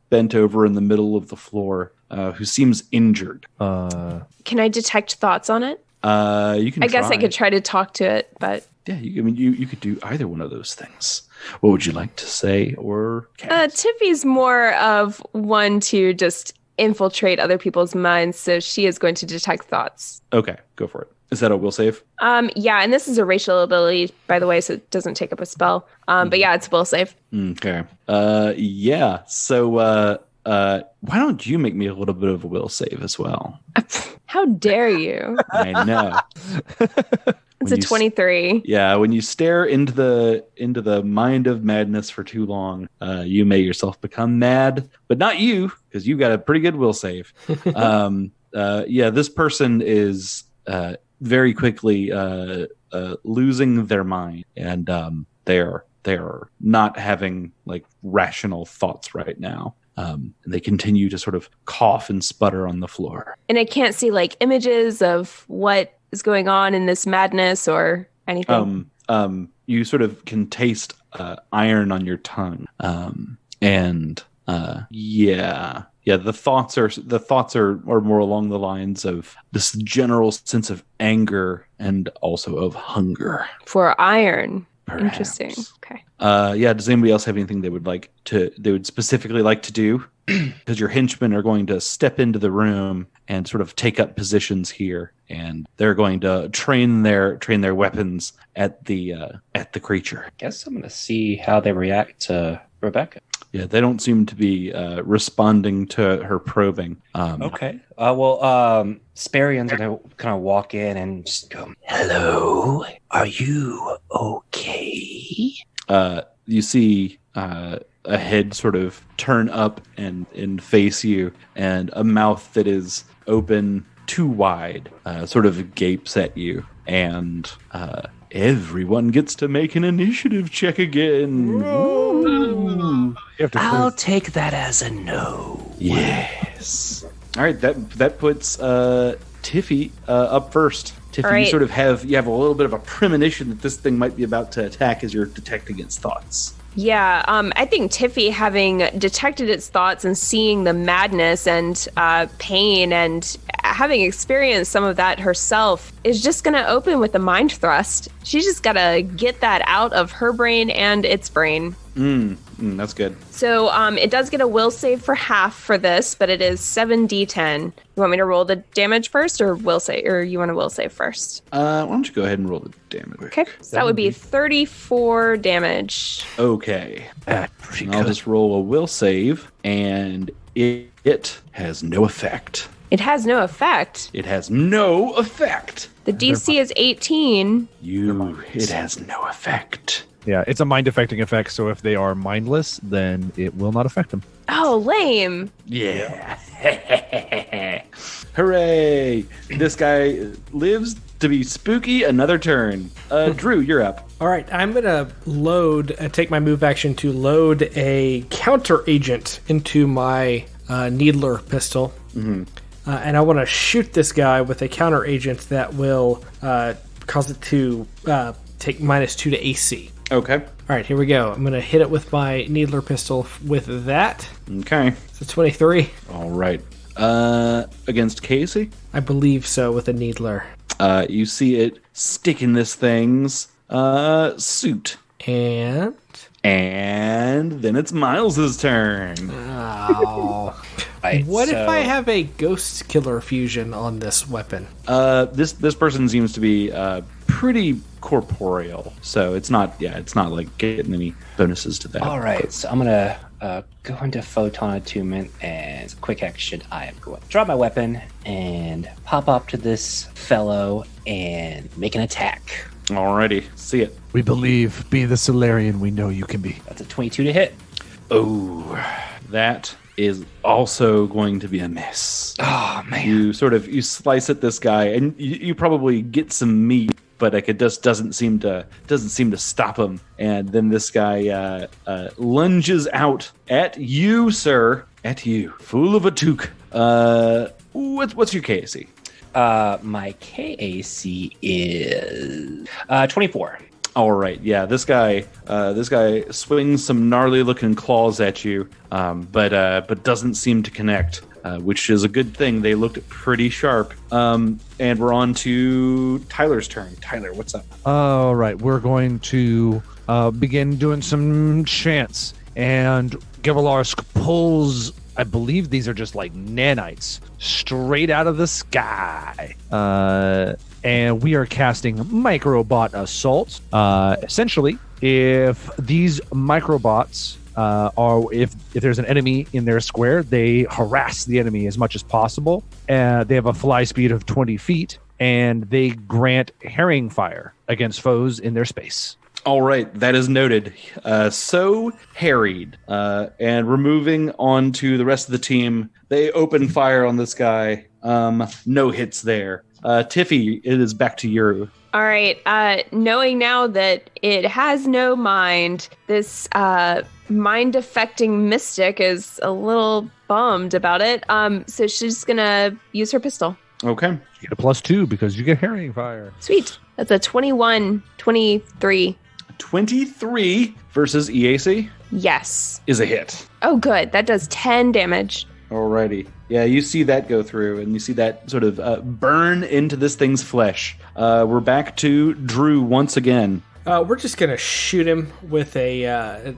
bent over in the middle of the floor, who seems injured. Can I detect thoughts on it? You can. I guess I could try to talk to it, but yeah, you could do either one of those things. What would you like to say or cast? Tiffy's more of one to just infiltrate other people's minds, so she is going to detect thoughts. Okay, go for it. Is that a will save? Yeah, and this is a racial ability, by the way, so it doesn't take up a spell. But yeah, it's a will save. Okay. Yeah. So why don't you make me a little bit of a will save as well? How dare you? I know. It's a 23. Yeah, when you stare into the mind of madness for too long, you may yourself become mad, but not you, because you got a pretty good will save. This person is very quickly losing their mind, and they're not having like rational thoughts right now. And they continue to sort of cough and sputter on the floor. And I can't see like images of what is going on in this madness or anything. You sort of can taste iron on your tongue. The thoughts are more along the lines of this general sense of anger and also of hunger. For iron. Perhaps. Interesting. Okay. Does anybody else have anything they would specifically like to do? Because your henchmen are going to step into the room and sort of take up positions here, and they're going to train their weapons at the creature. I guess I'm going to see how they react to Rebecca. Yeah, they don't seem to be responding to her probing. Okay. Sparion's going to kind of walk in and just go, "Hello, are you okay?" You see a head sort of turn up and face you, and a mouth that is open too wide sort of gapes at you, and everyone gets to make an initiative check again. I'll take that as a no. Yes. All right, that puts Tiffy up first. Tiffy, right. You sort of have a little bit of a premonition that this thing might be about to attack as you're detecting its thoughts. Yeah, I think Tiffy, having detected its thoughts and seeing the madness and pain and having experienced some of that herself, is just going to open with a mind thrust. She's just got to get that out of her brain and its brain. That's good. So it does get a will save for half for this, but it is 7d10. You want me to roll the damage first, or will save, or you want to will save first? Why don't you go ahead and roll the damage? Okay, so that would be 34 damage. Okay. Pretty I'll good. just roll a will save, and it has no effect. It has no effect. It has no effect. The DC is 18. It has no effect. Yeah, it's a mind affecting effect, so if they are mindless, then it will not affect them. Oh, lame. Yeah. Hooray! This guy lives to be spooky another turn. Drew, you're up. All right, I'm going to take my move action to load a counter agent into my Needler pistol. And I want to shoot this guy with a counter agent that will cause it to take -2 to AC. Okay. All right, here we go. I'm going to hit it with my Needler pistol with that. Okay. It's a 23. All right. Against Casey? I believe so, with a Needler. You see it stick in this thing's suit. And then it's Miles's turn. oh. Right, What if I have a Ghost Killer fusion on this weapon? This person seems to be pretty corporeal, so it's not like getting any bonuses to that. All right, so I'm gonna go into photon attunement, and quick action. I am going to drop my weapon and pop up to this fellow and make an attack. Alrighty, see it. We believe, be the Solarian we know you can be. That's a 22 to hit. Oh, that is also going to be a miss. Oh man! You slice at this guy, and you probably get some meat, but like it just doesn't seem to stop him. And then this guy lunges out at you, sir. At you, fool of a toque. What's your KAC? My KAC is 24. All right, yeah. This guy swings some gnarly looking claws at you, but doesn't seem to connect, which is a good thing. They looked pretty sharp. And we're on to Tyler's turn. Tyler, what's up? All right, we're going to begin doing some chants, and Gibelarsk pulls, I believe these are just like nanites, straight out of the sky. And we are casting Microbot Assault. Essentially, if these Microbots if there's an enemy in their square, they harass the enemy as much as possible. They have a fly speed of 20 feet, and they grant herring fire against foes in their space. All right, that is noted. So harried, and we're moving on to the rest of the team. They open fire on this guy. No hits there. Tiffy, it is back to you. All right. Knowing now that it has no mind, this mind-affecting mystic is a little bummed about it. So she's going to use her pistol. Okay. You get a +2 because you get herring fire. Sweet. That's a 21, 23. 23 versus EAC Yes. is a hit. Oh, good. That does 10 damage. Alrighty. Yeah, you see that go through, and you see that sort of burn into this thing's flesh. We're back to Drew once again. We're just going to shoot him with a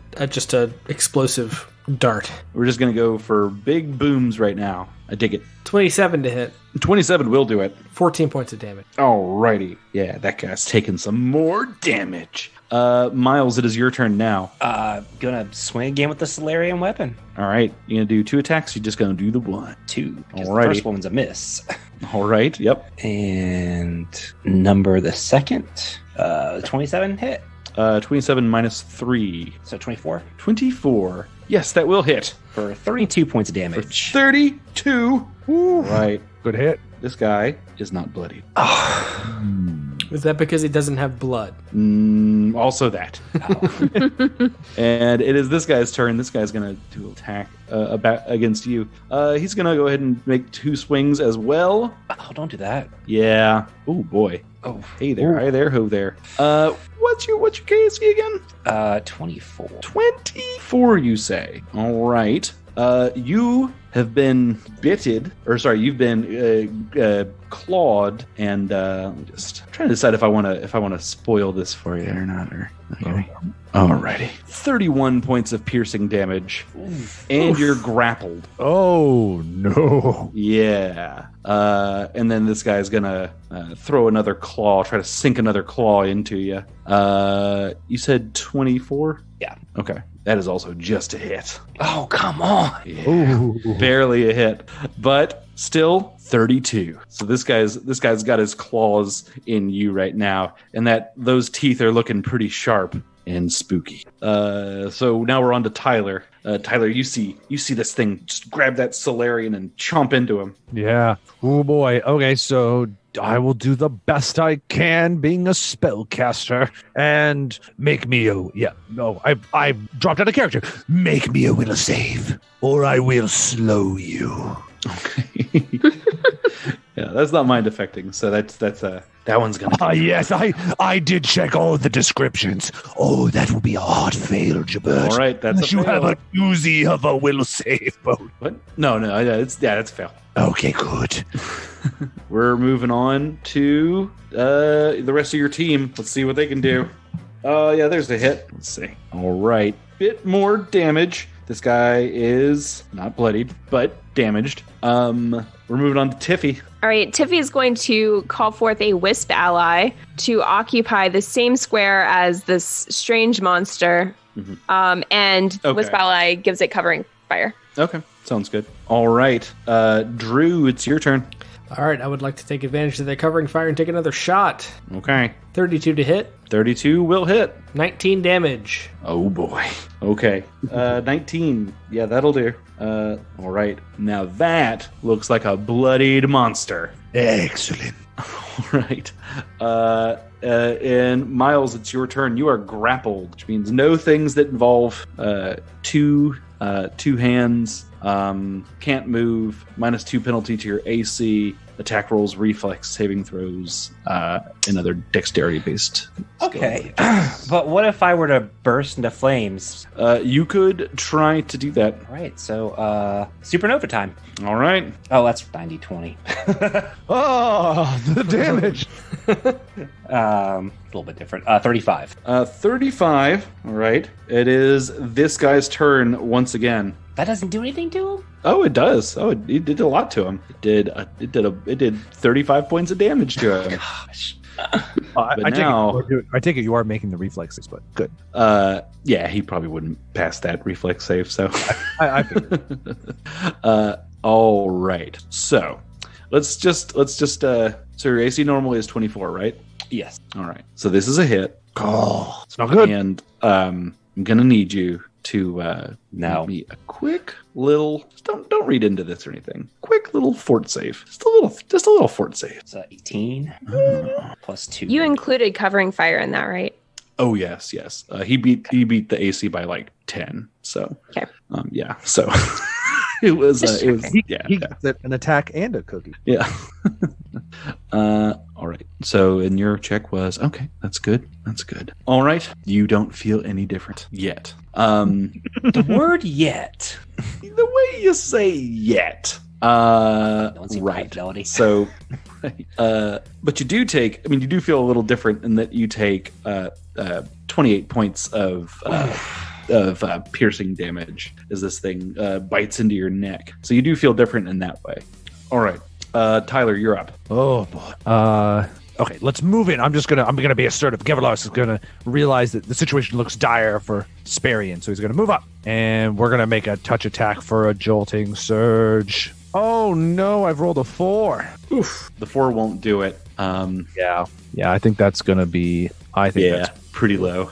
explosive dart. We're just going to go for big booms right now. I dig it. 27 to hit. 27 will do it. 14 points of damage. Alrighty. Yeah, that guy's taking some more damage. Miles, it is your turn now. Gonna swing again with the Solarian weapon. All right. You're going to do 2 attacks? You're just going to do the 1. 2. The Alrighty. first one's a miss. All right. Yep. And number the second. 27 hit. 27 minus 3. So 24. 24. Yes, that will hit. For 32 points of For damage. 32. Woo. Right. Good hit. This guy is not bloodied. Is that because he doesn't have blood? Also that. And it is this guy's turn. This guy's going to do an attack against you. He's going to go ahead and make 2 swings as well. Oh, don't do that. Yeah. Oh, boy. Oh, Hey there. Hi there. Ho there. What's your KSC again? 24. 24, you say. All right. You have been bitted, you've been clawed, and just trying to decide if I want to spoil this for you or not. Okay. Alrighty. 31 points of piercing damage, and you're grappled. Oh, no. Yeah. And then this guy's gonna throw another claw, try to sink another claw into you. You said 24? Yeah. Okay. That is also just a hit. Oh, come on. Yeah. Barely a hit, but still 32. So this guy's got his claws in you right now, and those teeth are looking pretty sharp and spooky. So now we're on to Tyler. Tyler, you see this thing just grab that Solarian and chomp into him. Yeah. Oh, boy. Okay, so I will do the best I can being a spellcaster and make me I dropped out of character. Make me a will save, or I will slow you. Okay. Yeah, that's not mind affecting. So that one's gonna. Yes, I did check all the descriptions. Oh, that will be a hard fail, Gibert. All right, that's a you fail. have a doozy of a will save boat. What? No, that's a fail. Okay, good. We're moving on to the rest of your team. Let's see what they can do. Yeah, there's a hit. Let's see. All right, bit more damage. This guy is not bloodied, but damaged. We're moving on to Tiffy. All right, Tiffy is going to call forth a wisp ally to occupy the same square as this strange monster. Mm-hmm. And okay. Wisp ally gives it covering fire. Okay, sounds good. All right, Drew, it's your turn. All right, I would like to take advantage of the covering fire and take another shot. Okay. 32 to hit. 32 will hit. 19 damage. Oh boy. Okay. 19. Yeah, that'll do. All right. Now that looks like a bloodied monster. Excellent. All right. And Miles, it's your turn. You are grappled, which means no things that involve two hands. Can't move. -2 penalty to your AC. Attack rolls, reflex saving throws, and other dexterity-based. Okay, but what if I were to burst into flames? You could try to do that. All right, so supernova time. All right. Oh, that's 90-20. Oh, the damage. A little bit different. 35. 35. All right. It is this guy's turn once again. That doesn't do anything to him? Oh, it does. Oh, it did a lot to him. It did 35 points of damage to him. Gosh. I take it you are making the reflexes, but good. Yeah, he probably wouldn't pass that reflex save. So, I figured. All right. So, let's just. So your AC normally is 24, right? Yes. All right. So this is a hit. Oh, it's not good. And I'm gonna need you to No. give me a quick little. Don't read into this or anything. Quick little fort save. Just a little fort save. So 18 plus 2. You included covering fire in that, right? Oh yes. He beat the AC by like 10. So Okay. yeah. So it was He yeah. gets an attack and a cookie. Yeah. All right. So, and your check was okay. That's good. All right. You don't feel any different yet. The word yet. The way you say yet. Don't see Right. fidelity. So, but you do feel a little different in that you take 28 points of piercing damage as this thing bites into your neck. So you do feel different in that way. All right. Tyler, you're up. Oh boy. Okay, let's move in. I'm gonna be assertive. Geverlos is gonna realize that the situation looks dire for Sparian, so he's gonna move up, and we're gonna make a touch attack for a jolting surge. Oh no, I've rolled a 4. Oof. The 4 won't do it. Yeah, I think that's gonna be. That's pretty low.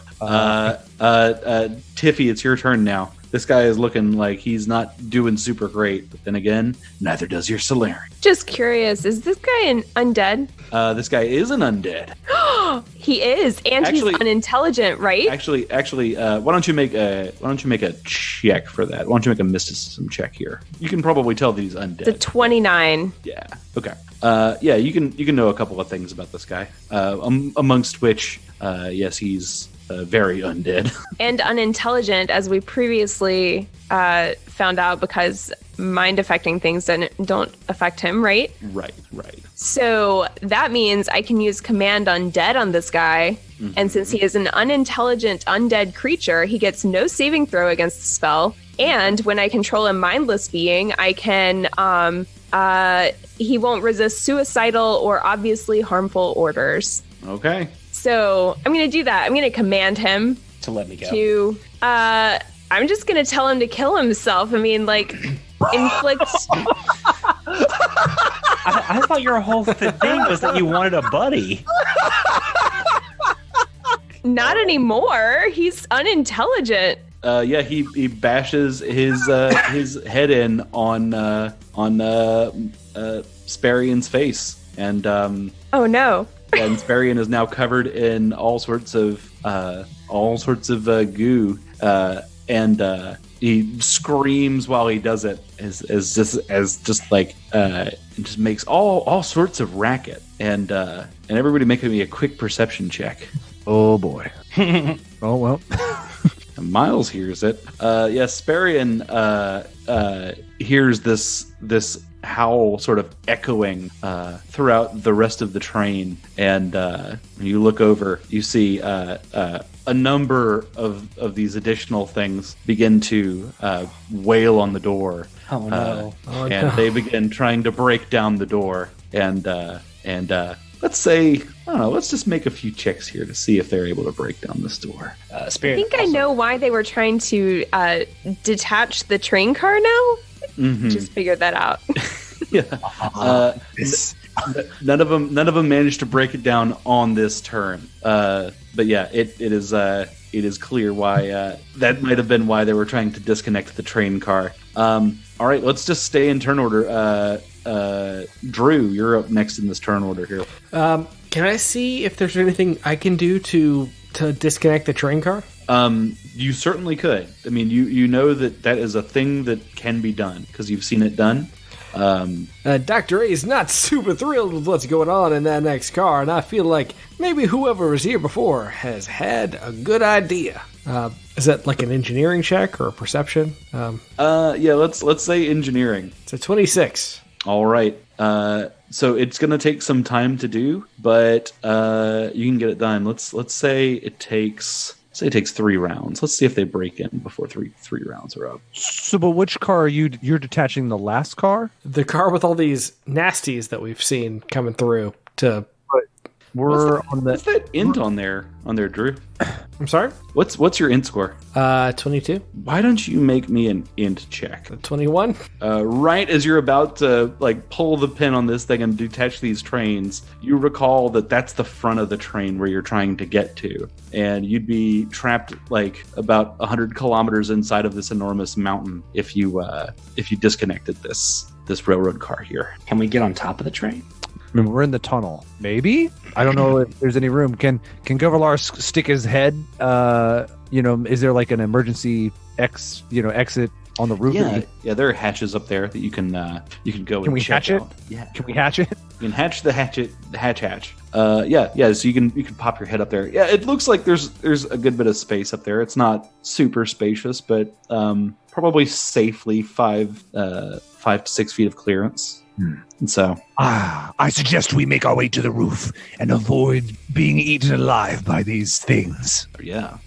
Tiffy, it's your turn now. This guy is looking like he's not doing super great, but then again, neither does your Solarian. Just curious, is this guy an undead? This guy is an undead. He is, and he's unintelligent, right? Actually, why don't you make a check for that? Why don't you make a mysticism check here? You can probably tell that he's undead. The 29. Yeah. Okay. Yeah, you can know a couple of things about this guy. Amongst which, yes, he's very undead and unintelligent, as we previously found out, because mind affecting things don't affect him, right? Right. So that means I can use command undead on this guy. Mm-hmm. And since he is an unintelligent undead creature, he gets no saving throw against the spell. And when I control a mindless being, I can he won't resist suicidal or obviously harmful orders. Okay. So I'm going to do that. I'm going to command him to let me go. I'm just going to tell him to kill himself. I mean, like, inflict. I thought your whole thing was that you wanted a buddy. Not anymore. He's unintelligent. Yeah, he bashes his head in on Sparian's face, and oh no. And Sparian is now covered in all sorts of goo, and he screams while he does it, as just makes all sorts of racket, and everybody making me a quick perception check. Oh boy. Oh well. And Miles hears it. Sparian hears this howl sort of echoing throughout the rest of the train, and when you look over, you see a number of these additional things begin to wail on the door. Oh no! They begin trying to break down the door, and let's say, I don't know, let's just make a few checks here to see if they're able to break down this door. Spirit, I think I know why they were trying to detach the train car now. Mm-hmm. Just figured that out. Yeah. None of them managed to break it down on this turn. But yeah, it is clear why that might have been why they were trying to disconnect the train car. All right, let's just stay in turn order. Drew, you're up next in this turn order here. Can I see if there's anything I can do to disconnect the train car? You certainly could. I mean, you know that is a thing that can be done because you've seen it done. Dr. A is not super thrilled with what's going on in that next car, and I feel like maybe whoever was here before has had a good idea. Is that like an engineering check or a perception? Let's say engineering. It's a 26. All right. So it's going to take some time to do, but you can get it done. Let's say it takes 3 rounds. Let's see if they break in before three rounds are up. So, but which car are you're detaching? The last car? The car with all these nasties that we've seen coming through to... What's that int on there, Drew? I'm sorry? What's your int score? 22. Why don't you make me an int check? 21. Right as you're about to pull the pin on this thing and detach these trains, you recall that that's the front of the train where you're trying to get to, and you'd be trapped about 100 kilometers inside of this enormous mountain if you disconnected this railroad car here. Can we get on top of the train? I mean, we're in the tunnel. Maybe? I don't know if there's any room. Can Govalar stick his head? Is there an emergency exit on the roof? Yeah. There are hatches up there that you can go. Can we hatch it? Yeah. Can we hatch it? You can hatch the hatch. So you can pop your head up there. Yeah, it looks like there's a good bit of space up there. It's not super spacious, but probably safely 5 to 6 feet of clearance. And so, I suggest we make our way to the roof and avoid being eaten alive by these things. Yeah.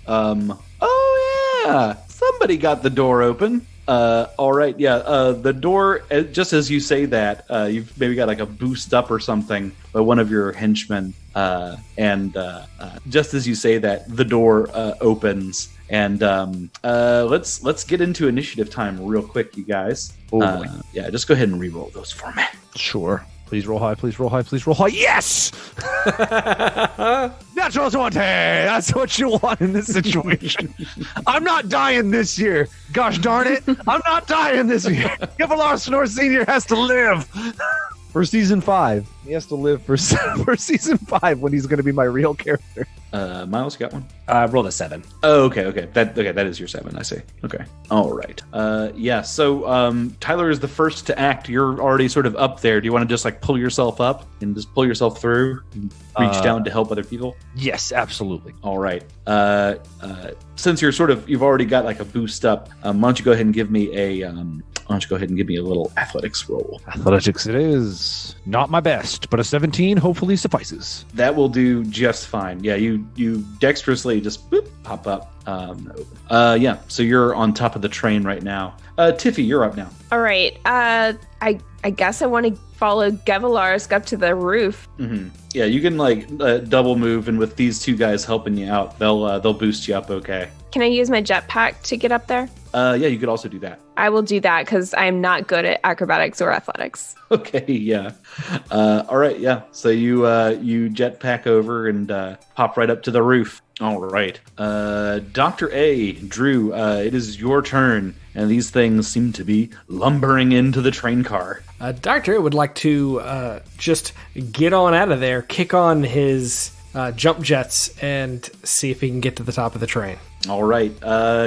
Somebody got the door open. All right. Yeah. The door, just as you say that, you've maybe got a boost up or something by one of your henchmen. And just as you say that, the door opens. And let's get into initiative time real quick, you guys. Just go ahead and re-roll those for me. Sure. Please roll high, please roll high, please roll high. Yes! Natural 20! That's what you want in this situation. I'm not dying this year. Gosh darn it. I'm not dying this year. Govalar Snore Sr. has to live. For season 5. He has to live for season 5 when he's going to be my real character. Miles, you got one? I rolled a 7. Oh, okay. That is your 7. I see. Okay. All right. So Tyler is the first to act. You're already sort of up there. Do you want to just pull yourself up and just pull yourself through, and reach down to help other people? Yes, absolutely. All right. Since you've already got a boost up, why don't you go ahead and give me a little athletics roll? Athletics it is. Not my best, but a 17 hopefully suffices. That will do just fine. Yeah, you dexterously just pop up. So you're on top of the train right now. Tiffy, you're up now. All right. I guess I want to follow Gevalarsk up to the roof. Mm-hmm. Yeah, you can double move, and with these two guys helping you out, they'll boost you up. Okay. Can I use my jetpack to get up there? You could also do that. I will do that because I'm not good at acrobatics or athletics. Okay, yeah. All right, yeah. So you jetpack over and pop right up to the roof. All right. Dr. A, Drew, it is your turn, and these things seem to be lumbering into the train car. Dr. A would like to just get on out of there, kick on his jump jets, and see if he can get to the top of the train. All right.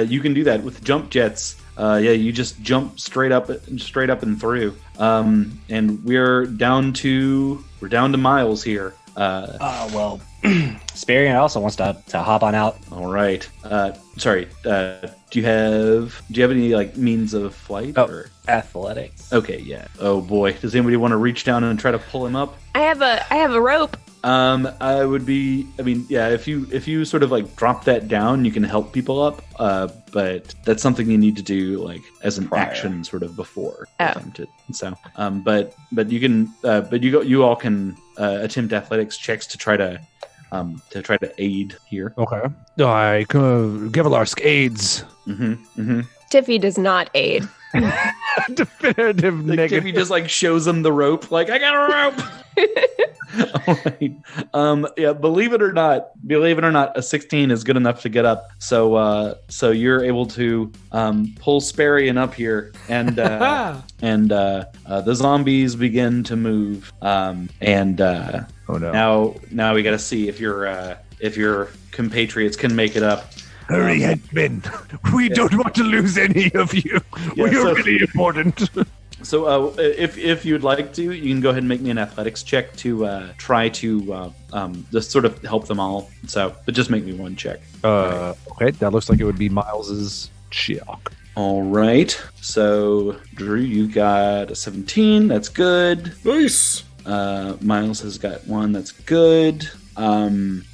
You can do that with jump jets. you just jump straight up and through. And we're down to Miles here. Well, Sparian also wants to hop on out. All right. Sorry. Do you have any like means of flight? Or athletics? Okay. Yeah. Oh boy. Does anybody want to reach down and try to pull him up? I have a rope. If you sort of like drop that down, you can help people up. But that's something you need to do like as an action sort of before attempted. So, but you can, you all can attempt athletics checks to try to aid here. Okay. Gevelarsk aids. Tiffy does not aid. Definitive Like, negative. Tiffy just like shows him the rope, like I got a rope. All right. Believe it or not, a 16 is good enough to get up. So you're able to pull Sparian up here, and the zombies begin to move. Oh no! Now we got to see if your compatriots can make it up. Hurry, henchmen. We don't want to lose any of you. Yeah, We are really important. So if you'd like to, you can go ahead and make me an athletics check to try to just sort of help them all. So, but just make me one check. Okay, that looks like it would be Miles's check. All right. So, Drew, you got a 17. That's good. Nice. Miles has got one. That's good. Tiffy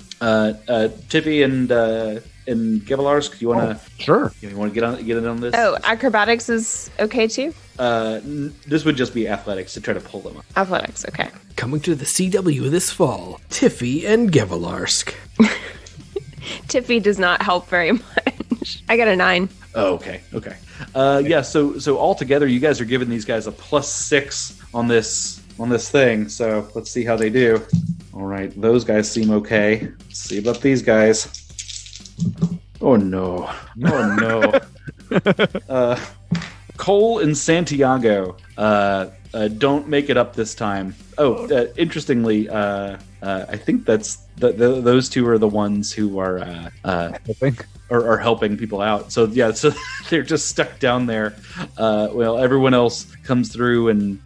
and Gevelarsk, you want to? Sure. You want to get in on this? Oh, acrobatics is okay too? This would just be athletics to try to pull them up. Athletics, okay. Coming to the CW this fall, Tiffy and Gevelarsk. Tiffy does not help very much. I got a 9. Oh, okay. So altogether, you guys are giving these guys a +6 on this thing. So let's see how they do. All right, those guys seem okay. Let's see about these guys. Oh no! Cole and Santiago don't make it up this time. Oh, interestingly, I think that's those two are the ones who are helping people out. So yeah, so they're just stuck down there. Well, everyone else comes through and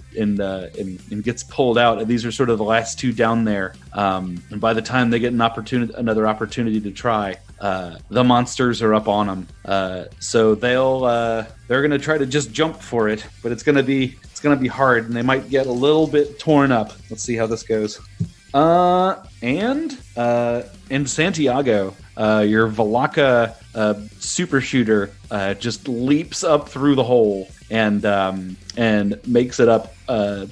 gets pulled out. And these are sort of the last two down there. And by the time they get another opportunity to try, the monsters are up on them. So they're gonna try to just jump for it, but it's gonna be hard, and they might get a little bit torn up. Let's see how this goes. And Santiago, your Valaka super shooter just leaps up through the hole and makes it up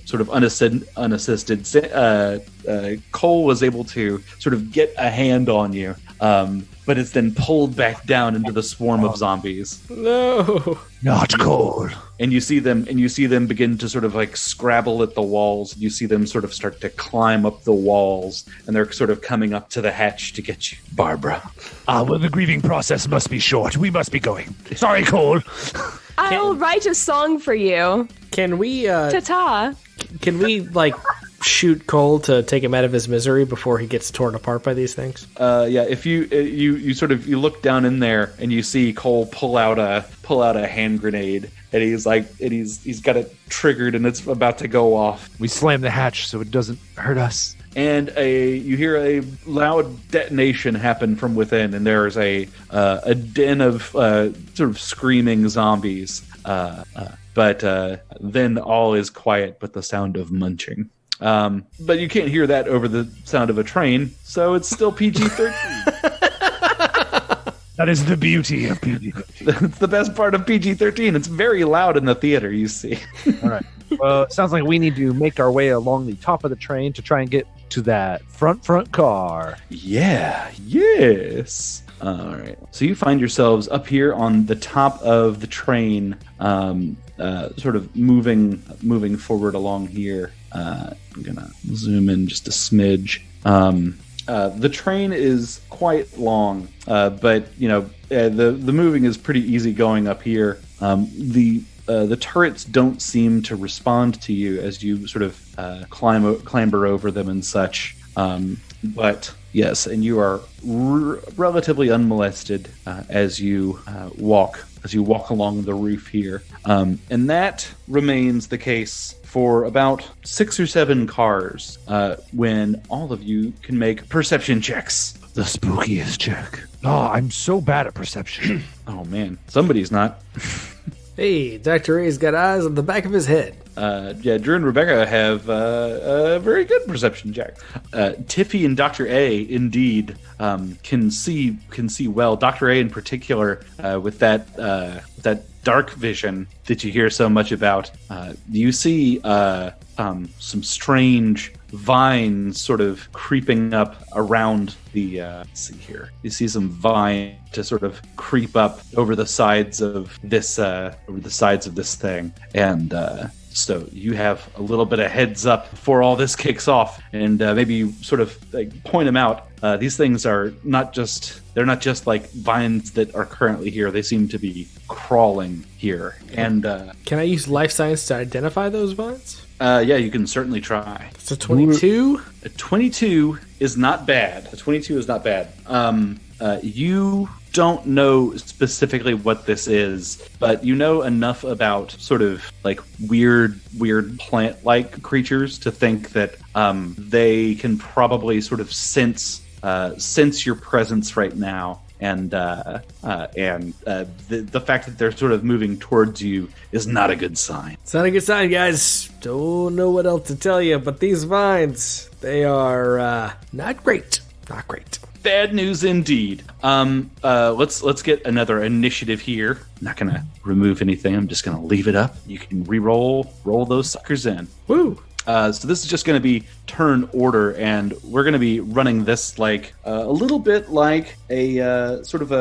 sort of unassisted. Cole was able to sort of get a hand on you, but it's then pulled back down into the swarm of zombies. No. Not Cole. And you see them begin to sort of like scrabble at the walls. You see them sort of start to climb up the walls, and they're sort of coming up to the hatch to get you, Barbara. Well, the grieving process must be short. We must be going. Sorry, Cole. I'll write a song for you. Can we Ta-ta. can we like shoot Cole to take him out of his misery before he gets torn apart by these things? If you sort of look down in there and you see Cole pull out a hand grenade, and he's got it triggered and it's about to go off. We slam the hatch so it doesn't hurt us. And you hear a loud detonation happen from within, and there's a den of sort of screaming zombies. But then all is quiet but the sound of munching. But you can't hear that over the sound of a train, so it's still PG-13. That is the beauty of PG-13. That's the best part of PG-13. It's very loud in the theater, you see. All right. Well, it sounds like we need to make our way along the top of the train to try and get to that front car. Yeah, yes. All right. So you find yourselves up here on the top of the train, sort of moving forward along here. I'm gonna zoom in just a smidge. The train is quite long, but the moving is pretty easy going up here. The turrets don't seem to respond to you as you sort of clamber over them and such. But yes, and you are relatively unmolested as you walk along the roof here, and that remains the case for about 6 or 7 cars when all of you can make perception checks. The spookiest check. Oh, I'm so bad at perception. Oh man, somebody's not. Hey, Dr. A's got eyes on the back of his head. Drew and Rebecca have a very good perception check. Tiffy and Dr. A indeed can see well. Dr. A in particular, with that dark vision that you hear so much about. You see some strange vines sort of creeping up around the let's see here. You see some vine to sort of creep up over the sides of this thing, and so you have a little bit of heads up before all this kicks off, and maybe you sort of like point them out. These things are not just like vines that are currently here. They seem to be crawling here. And can I use life science to identify those vines? Yeah, you can certainly try. It's a 22. A 22 is not bad. You don't know specifically what this is, but you know enough about sort of like weird plant-like creatures to think that they can probably sort of sense your presence right now. And the fact that they're sort of moving towards you is not a good sign. It's not a good sign, guys. Don't know what else to tell you, but these vines, they are not great. Not great. Bad news indeed. Let's get another initiative here. I'm not gonna remove anything. I'm just gonna leave it up. You can roll those suckers in. Woo! So this is just going to be turn order, and we're going to be running this like a little bit like a sort of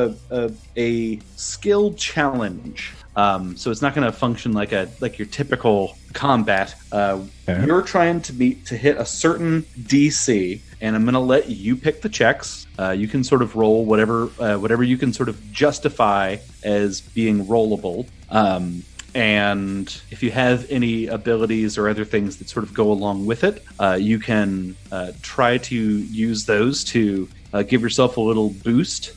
a skill challenge. So it's not going to function like your typical combat. You're trying to hit a certain DC, and I'm going to let you pick the checks. You can sort of roll whatever you can sort of justify as being rollable. And if you have any abilities or other things that sort of go along with it, you can try to use those to give yourself a little boost.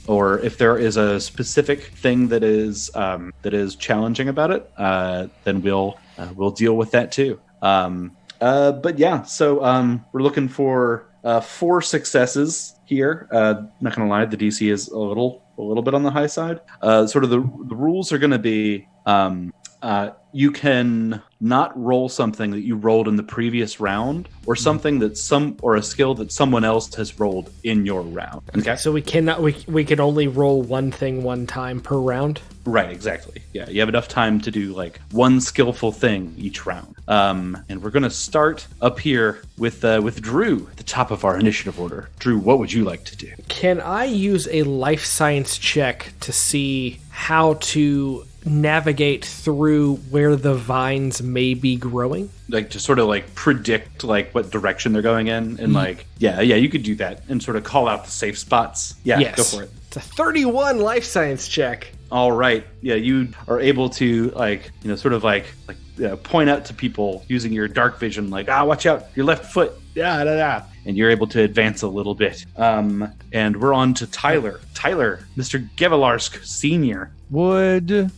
Or if there is a specific thing that is challenging about it, then we'll deal with that too. But yeah, so we're looking for 4 successes here. Not gonna lie, the DC is a little bit on the high side. Sort of the rules are going to be you can not roll something that you rolled in the previous round, or something or a skill that someone else has rolled in your round. Okay, so we can only roll one thing one time per round. Right, exactly. Yeah, you have enough time to do like one skillful thing each round. And we're going to start up here with Drew at the top of our initiative order. Drew, what would you like to do? Can I use a life science check to see how to navigate through where the vines may be growing? Like to sort of like predict like what direction they're going in, and like yeah, you could do that and sort of call out the safe spots. Yeah, yes. Go for it. It's a 31 life science check. All right. Yeah, you are able to sort of point out to people using your dark vision, like, watch out, your left foot. Yeah. And you're able to advance a little bit. And we're on to Tyler. Tyler, Mr. Gevelarsk Sr. Would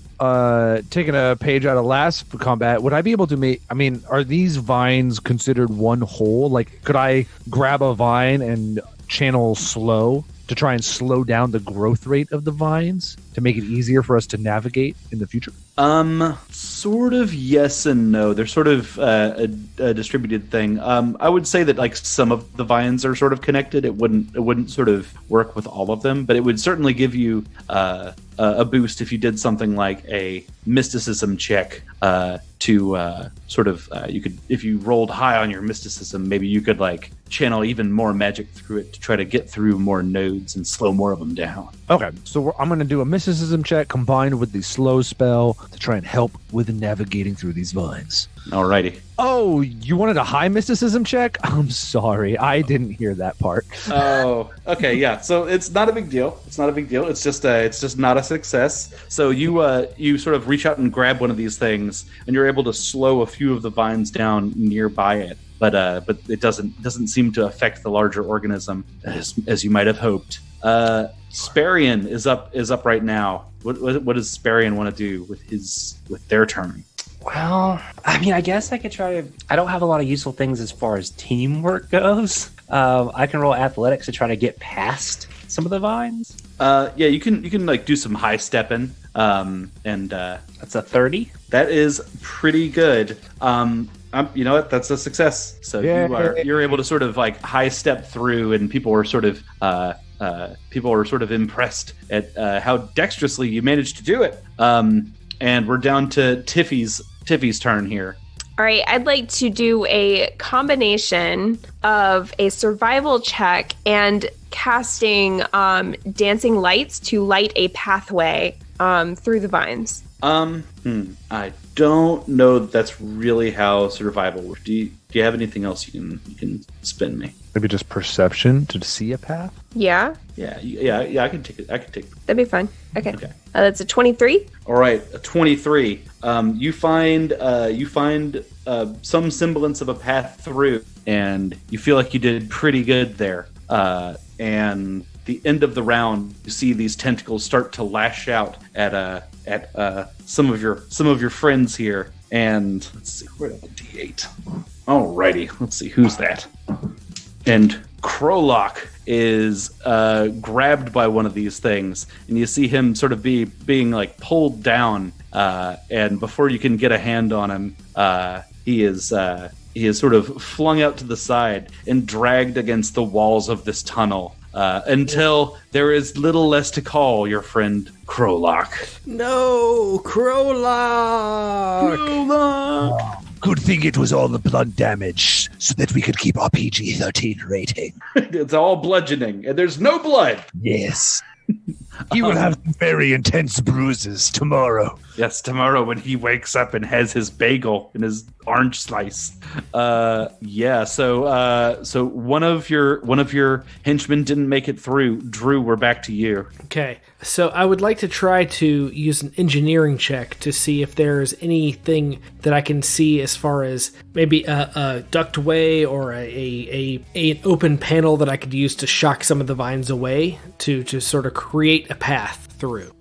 taking a page out of last combat, would I be able to are these vines considered one whole? Like, could I grab a vine and channel slow to try and slow down the growth rate of the vines to make it easier for us to navigate in the future? Sort of yes and no. They're sort of a distributed thing. I would say that like some of the vines are sort of connected. It wouldn't sort of work with all of them, but it would certainly give you a boost if you did something like a mysticism check to sort of you could, if you rolled high on your mysticism, maybe you could like channel even more magic through it to try to get through more nodes and slow more of them down. Okay, so I'm going to do a mysticism check combined with the slow spell to try and help with navigating through these vines. Alrighty. Oh, you wanted a high mysticism check? I'm sorry, I didn't hear that part. Oh, okay, yeah. So it's not a big deal. It's just not a success. So you sort of reach out and grab one of these things, and you're able to slow a few of the vines down nearby it. but it doesn't seem to affect the larger organism as you might have hoped. Sparian is up right now. What does Sparian want to do with their turn? Well, I mean, I guess I could try to. I don't have a lot of useful things as far as teamwork goes. I can roll athletics to try to get past some of the vines. Yeah, you can like do some high stepping. And that's a 30. That is pretty good. You know what? That's a success. So you're able to sort of like high step through, and people are sort of impressed at how dexterously you managed to do it. And we're down to Tiffy's turn here. All right, I'd like to do a combination of a survival check and casting dancing lights to light a pathway through the vines. I don't know that's really how survival works. Do you have anything else you can spin me? Maybe just perception to see a path? Yeah. Yeah, I can take it. That'd be fine. Okay. That's a 23. All right, a 23. You find some semblance of a path through, and you feel like you did pretty good there. And the end of the round, you see these tentacles start to lash out at some of your friends here. And let's see, where did the D8? Alrighty, let's see who's that. And Krolok is grabbed by one of these things, and you see him sort of being like pulled down. And before you can get a hand on him, he is sort of flung out to the side and dragged against the walls of this tunnel until there is little less to call your friend Krolok. No, Krolok! Good thing it was all the blunt damage so that we could keep our PG-13 rating. It's all bludgeoning, and there's no blood. Yes. He will have some very intense bruises tomorrow. Yes, tomorrow when he wakes up and has his bagel and his orange slice. So one of your henchmen didn't make it through. Drew, we're back to you. Okay. So I would like to try to use an engineering check to see if there's anything that I can see as far as maybe a ductway or an open panel that I could use to shock some of the vines away to sort of create a path through.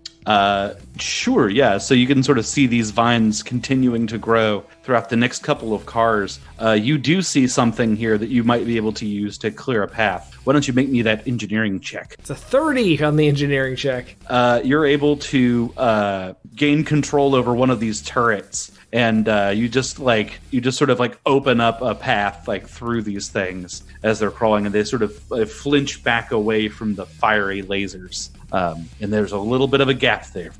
Sure, yeah. So you can sort of see these vines continuing to grow throughout the next couple of cars. You do see something here that you might be able to use to clear a path. Why don't you make me that engineering check? It's a 30 on the engineering check. You're able to gain control over one of these turrets, and you just sort of like open up a path like through these things as they're crawling, and they sort of flinch back away from the fiery lasers. And there's a little bit of a gap there.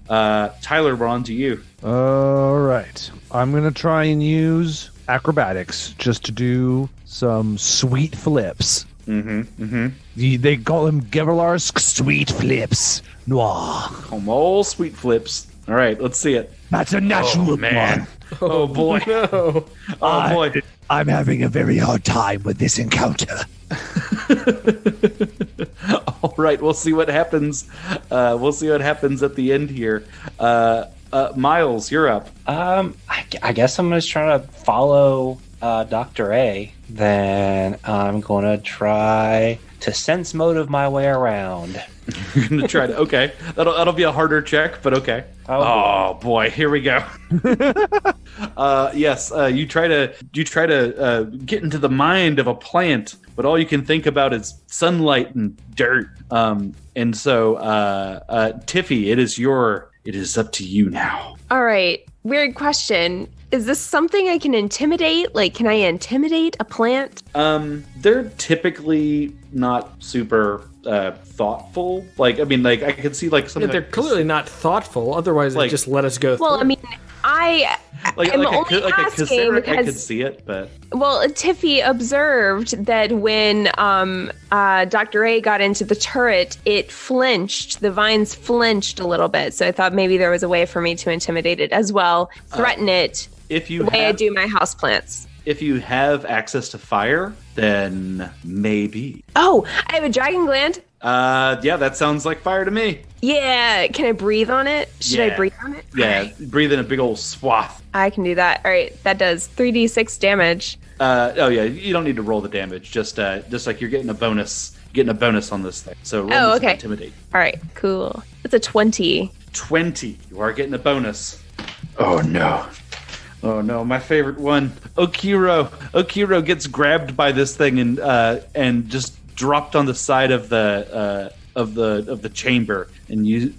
Tyler, we're on to you. All right. I'm going to try and use acrobatics just to do some sweet flips. They call them Geverlarsk Sweet flips. Noir. All sweet flips. All right, let's see it. That's a natural man. Oh, boy. No. Oh, boy. I'm having a very hard time with this encounter. All right, we'll see what happens. We'll see what happens at the end here. Miles, you're up. I guess I'm going to try to follow Dr. A. Then I'm going to try to sense motive my way around. You're going to try to. Okay, that'll be a harder check, but okay. Oh boy, here we go. Yes, you try to get into the mind of a plant, but all you can think about is sunlight and dirt. And so, Tiffy, it is up to you now. All right. Weird question. Is this something I can intimidate? Like, can I intimidate a plant? They're typically not super thoughtful. Like, I mean, like I could see like something. Yeah, they're clearly not thoughtful. Otherwise, they just let us go. Well, I mean, I'm only asking because I could see it, but Tiffy observed that when Dr. A got into the turret, it flinched. The vines flinched a little bit, so I thought maybe there was a way for me to intimidate it as well, threaten it. If you the way I do my houseplants. If you have access to fire, then maybe. Oh, I have a dragon gland. Yeah, that sounds like fire to me. Yeah, can I breathe on it? Should I breathe on it? Yeah, breathe in a big old swath. I can do that. All right, that does 3d6 damage. Oh yeah, you don't need to roll the damage. Just like you're getting a bonus. Getting a bonus on this thing. So roll okay. Intimidate. All right, cool. It's a 20. 20. You are getting a bonus. Oh no, my favorite one. Okiro gets grabbed by this thing and just dropped on the side of the chamber, and you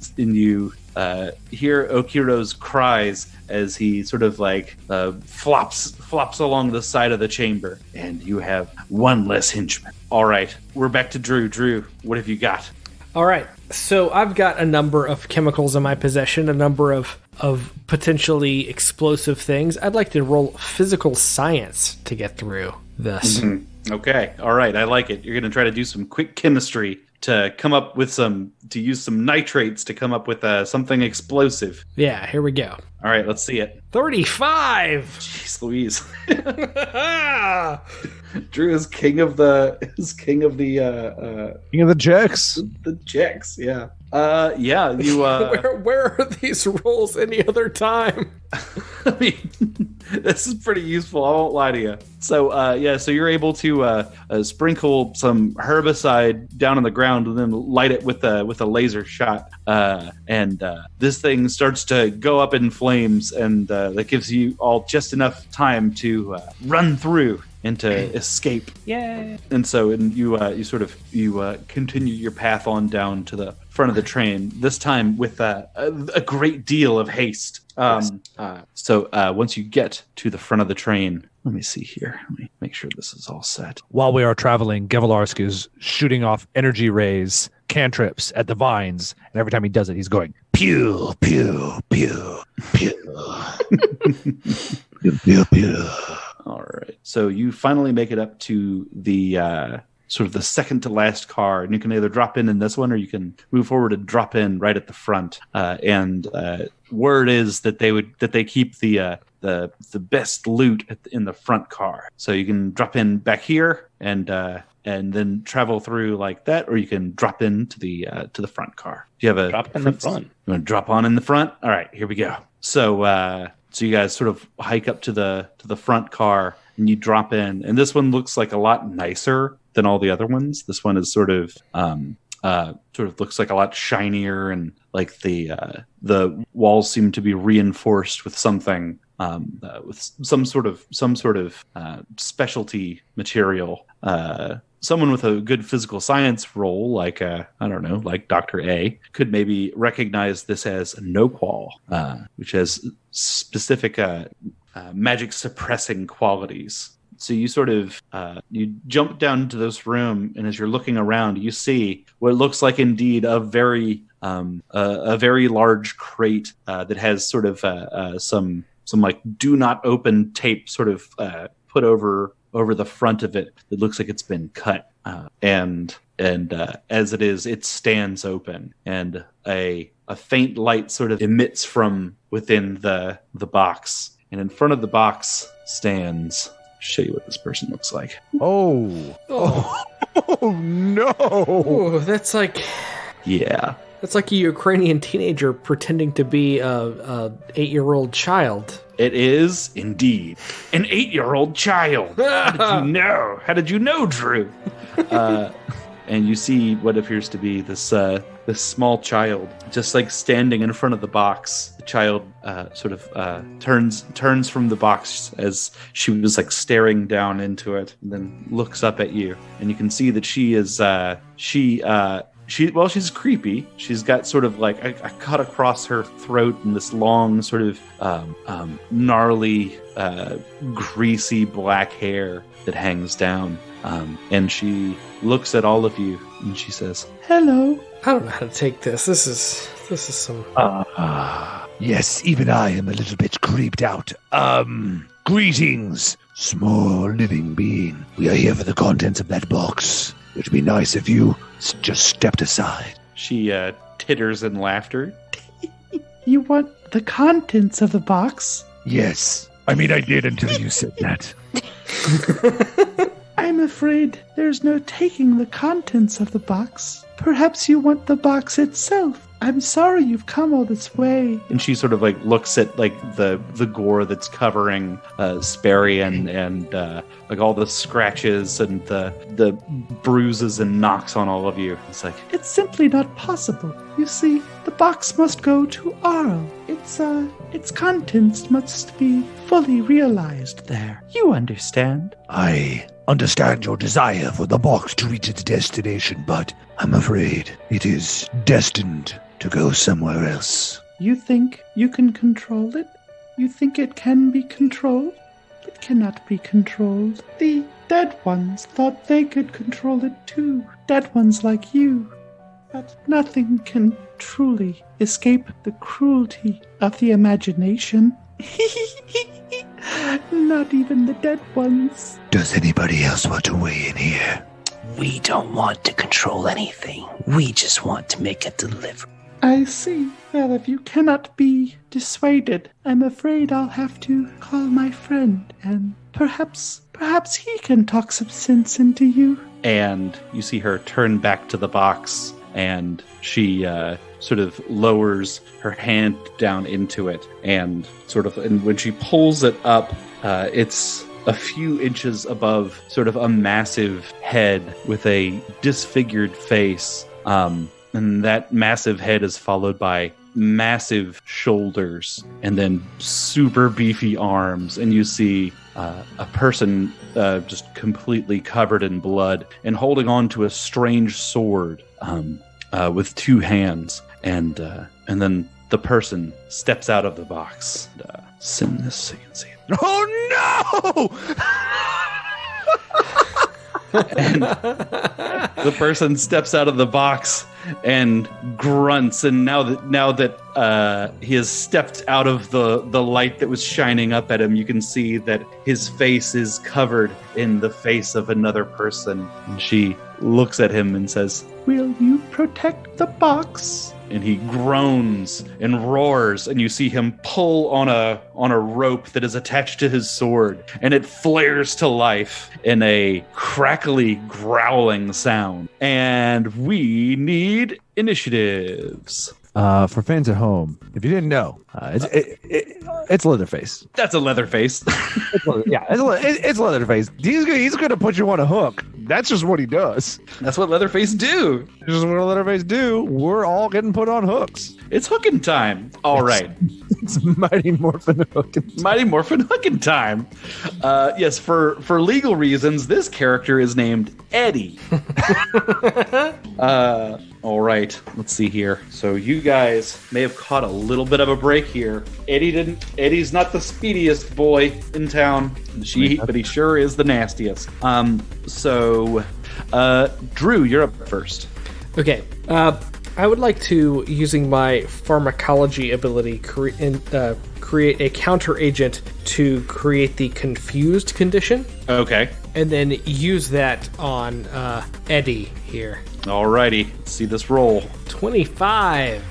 hear Okiro's cries as he sort of like flops along the side of the chamber, and you have one less henchman. All right, we're back to Drew. Drew, what have you got? All right, so I've got a number of chemicals in my possession, a number of potentially explosive things. I'd like to roll physical science to get through this. Mm-hmm. Okay, all right, I like it. You're going to try to do some quick chemistry to come up with to use some nitrates to come up with something explosive. Yeah, here we go. All right, let's see it. 35. Jeez Louise. Drew is king of the checks. The checks, yeah. You where are these rolls any other time? I mean, this is pretty useful, I won't lie to you. So so you're able to sprinkle some herbicide down on the ground and then light it with a laser shot. And this thing starts to go up in flames, and that gives you all just enough time to run through and to escape. Yay! And so you continue your path on down to the front of the train, this time with a great deal of haste. So once you get to the front of the train, let me see here. Let me make sure this is all set. While we are traveling, Gevalarsk is shooting off energy rays, cantrips at the vines, and every time he does it, he's going, pew, pew, pew, pew. Pew, pew, pew. All right. So you finally make it up to the sort of the second to last car, and you can either drop in this one or you can move forward and drop in right at the front. And word is that they keep the best loot in the front car. So you can drop in back here and then travel through like that, or you can drop into the front car. Do you have a drop in the front? You want to drop on in the front? All right, here we go. So you guys sort of hike up to the front car and you drop in, and this one looks like a lot nicer than all the other ones. This one is sort of looks like a lot shinier, and like the walls seem to be reinforced with something with some sort of specialty material. Someone with a good physical science role, like I don't know, like Dr. A, could maybe recognize this as Noqual, which has specific magic suppressing qualities. So you sort of you jump down into this room, and as you're looking around, you see what looks like indeed a very large crate that has sort of some like do not open tape sort of put over the front of it. It looks like it's been cut, and as it stands open, and a faint light sort of emits from within the box, and in front of the box stands. Show you what this person looks like. Oh no! Oh, that's like a Ukrainian teenager pretending to be a 8-year-old child. It is indeed an 8-year-old child. How did you know, Drew? And you see what appears to be this small child, just like standing in front of the box. The child turns from the box as she was like staring down into it, and then looks up at you, and you can see that she is she's creepy. She's got sort of like a cut across her throat and this long sort of gnarly, greasy black hair that hangs down. And she looks at all of you and she says, "Hello." I don't know how to take this. This is some. Yes, even I am a little bit creeped out. Greetings, small living being. We are here for the contents of that box. It would be nice if you just stepped aside. She titters in laughter. You want the contents of the box? Yes. I mean, I did until you said that. I I'm afraid there's no taking the contents of the box. Perhaps you want the box itself. I'm sorry you've come all this way. And she sort of like looks at like the gore that's covering Sperry and like all the scratches and the bruises and knocks on all of you. It's like, it's simply not possible. You see, the box must go to Arl. Its contents must be fully realized there. You understand? I understand your desire for the box to reach its destination, but I'm afraid it is destined to go somewhere else. You think you can control it? You think it can be controlled? It cannot be controlled. The dead ones thought they could control it too. Dead ones like you. But nothing can truly escape the cruelty of the imagination. Not even the dead ones. Does anybody else want to weigh in here? We don't want to control anything. We just want to make a delivery. I see. Well, if you cannot be dissuaded, I'm afraid I'll have to call my friend, and perhaps he can talk some sense into you. and you see her turn back to the box, and she sort of lowers her hand down into it, and when she pulls it up, it's a few inches above sort of a massive head with a disfigured face. And that massive head is followed by massive shoulders and then super beefy arms. And you see a person just completely covered in blood and holding on to a strange sword with two hands. And then the person steps out of the box. Send this so you can see it. Oh no! And the person steps out of the box and grunts, and now that he has stepped out of the light that was shining up at him, you can see that his face is covered in the face of another person. And she looks at him and says, "Will you protect the box?" And he groans and roars, and you see him pull on a rope that is attached to his sword, and it flares to life in a crackly, growling sound. And we need initiatives. For fans at home, if you didn't know, it's Leatherface. That's a Leatherface. It's Leatherface. He's going to put you on a hook. That's just what he does. That's what Leatherface do. This is what Leatherface do. We're all getting put on hooks. It's hooking time. All right. It's Mighty Morphin hooking time. Mighty Morphin hooking time. Yes, for legal reasons, this character is named Eddie. All right, let's see here. So you guys may have caught a little bit of a break here. Eddie's not the speediest boy in town, but he sure is the nastiest. So Drew, you're up first. Okay. I would like to, using my pharmacology ability, create a counter agent to create the confused condition. Okay. And then use that on Eddie here. Alrighty, let's see this roll. 25.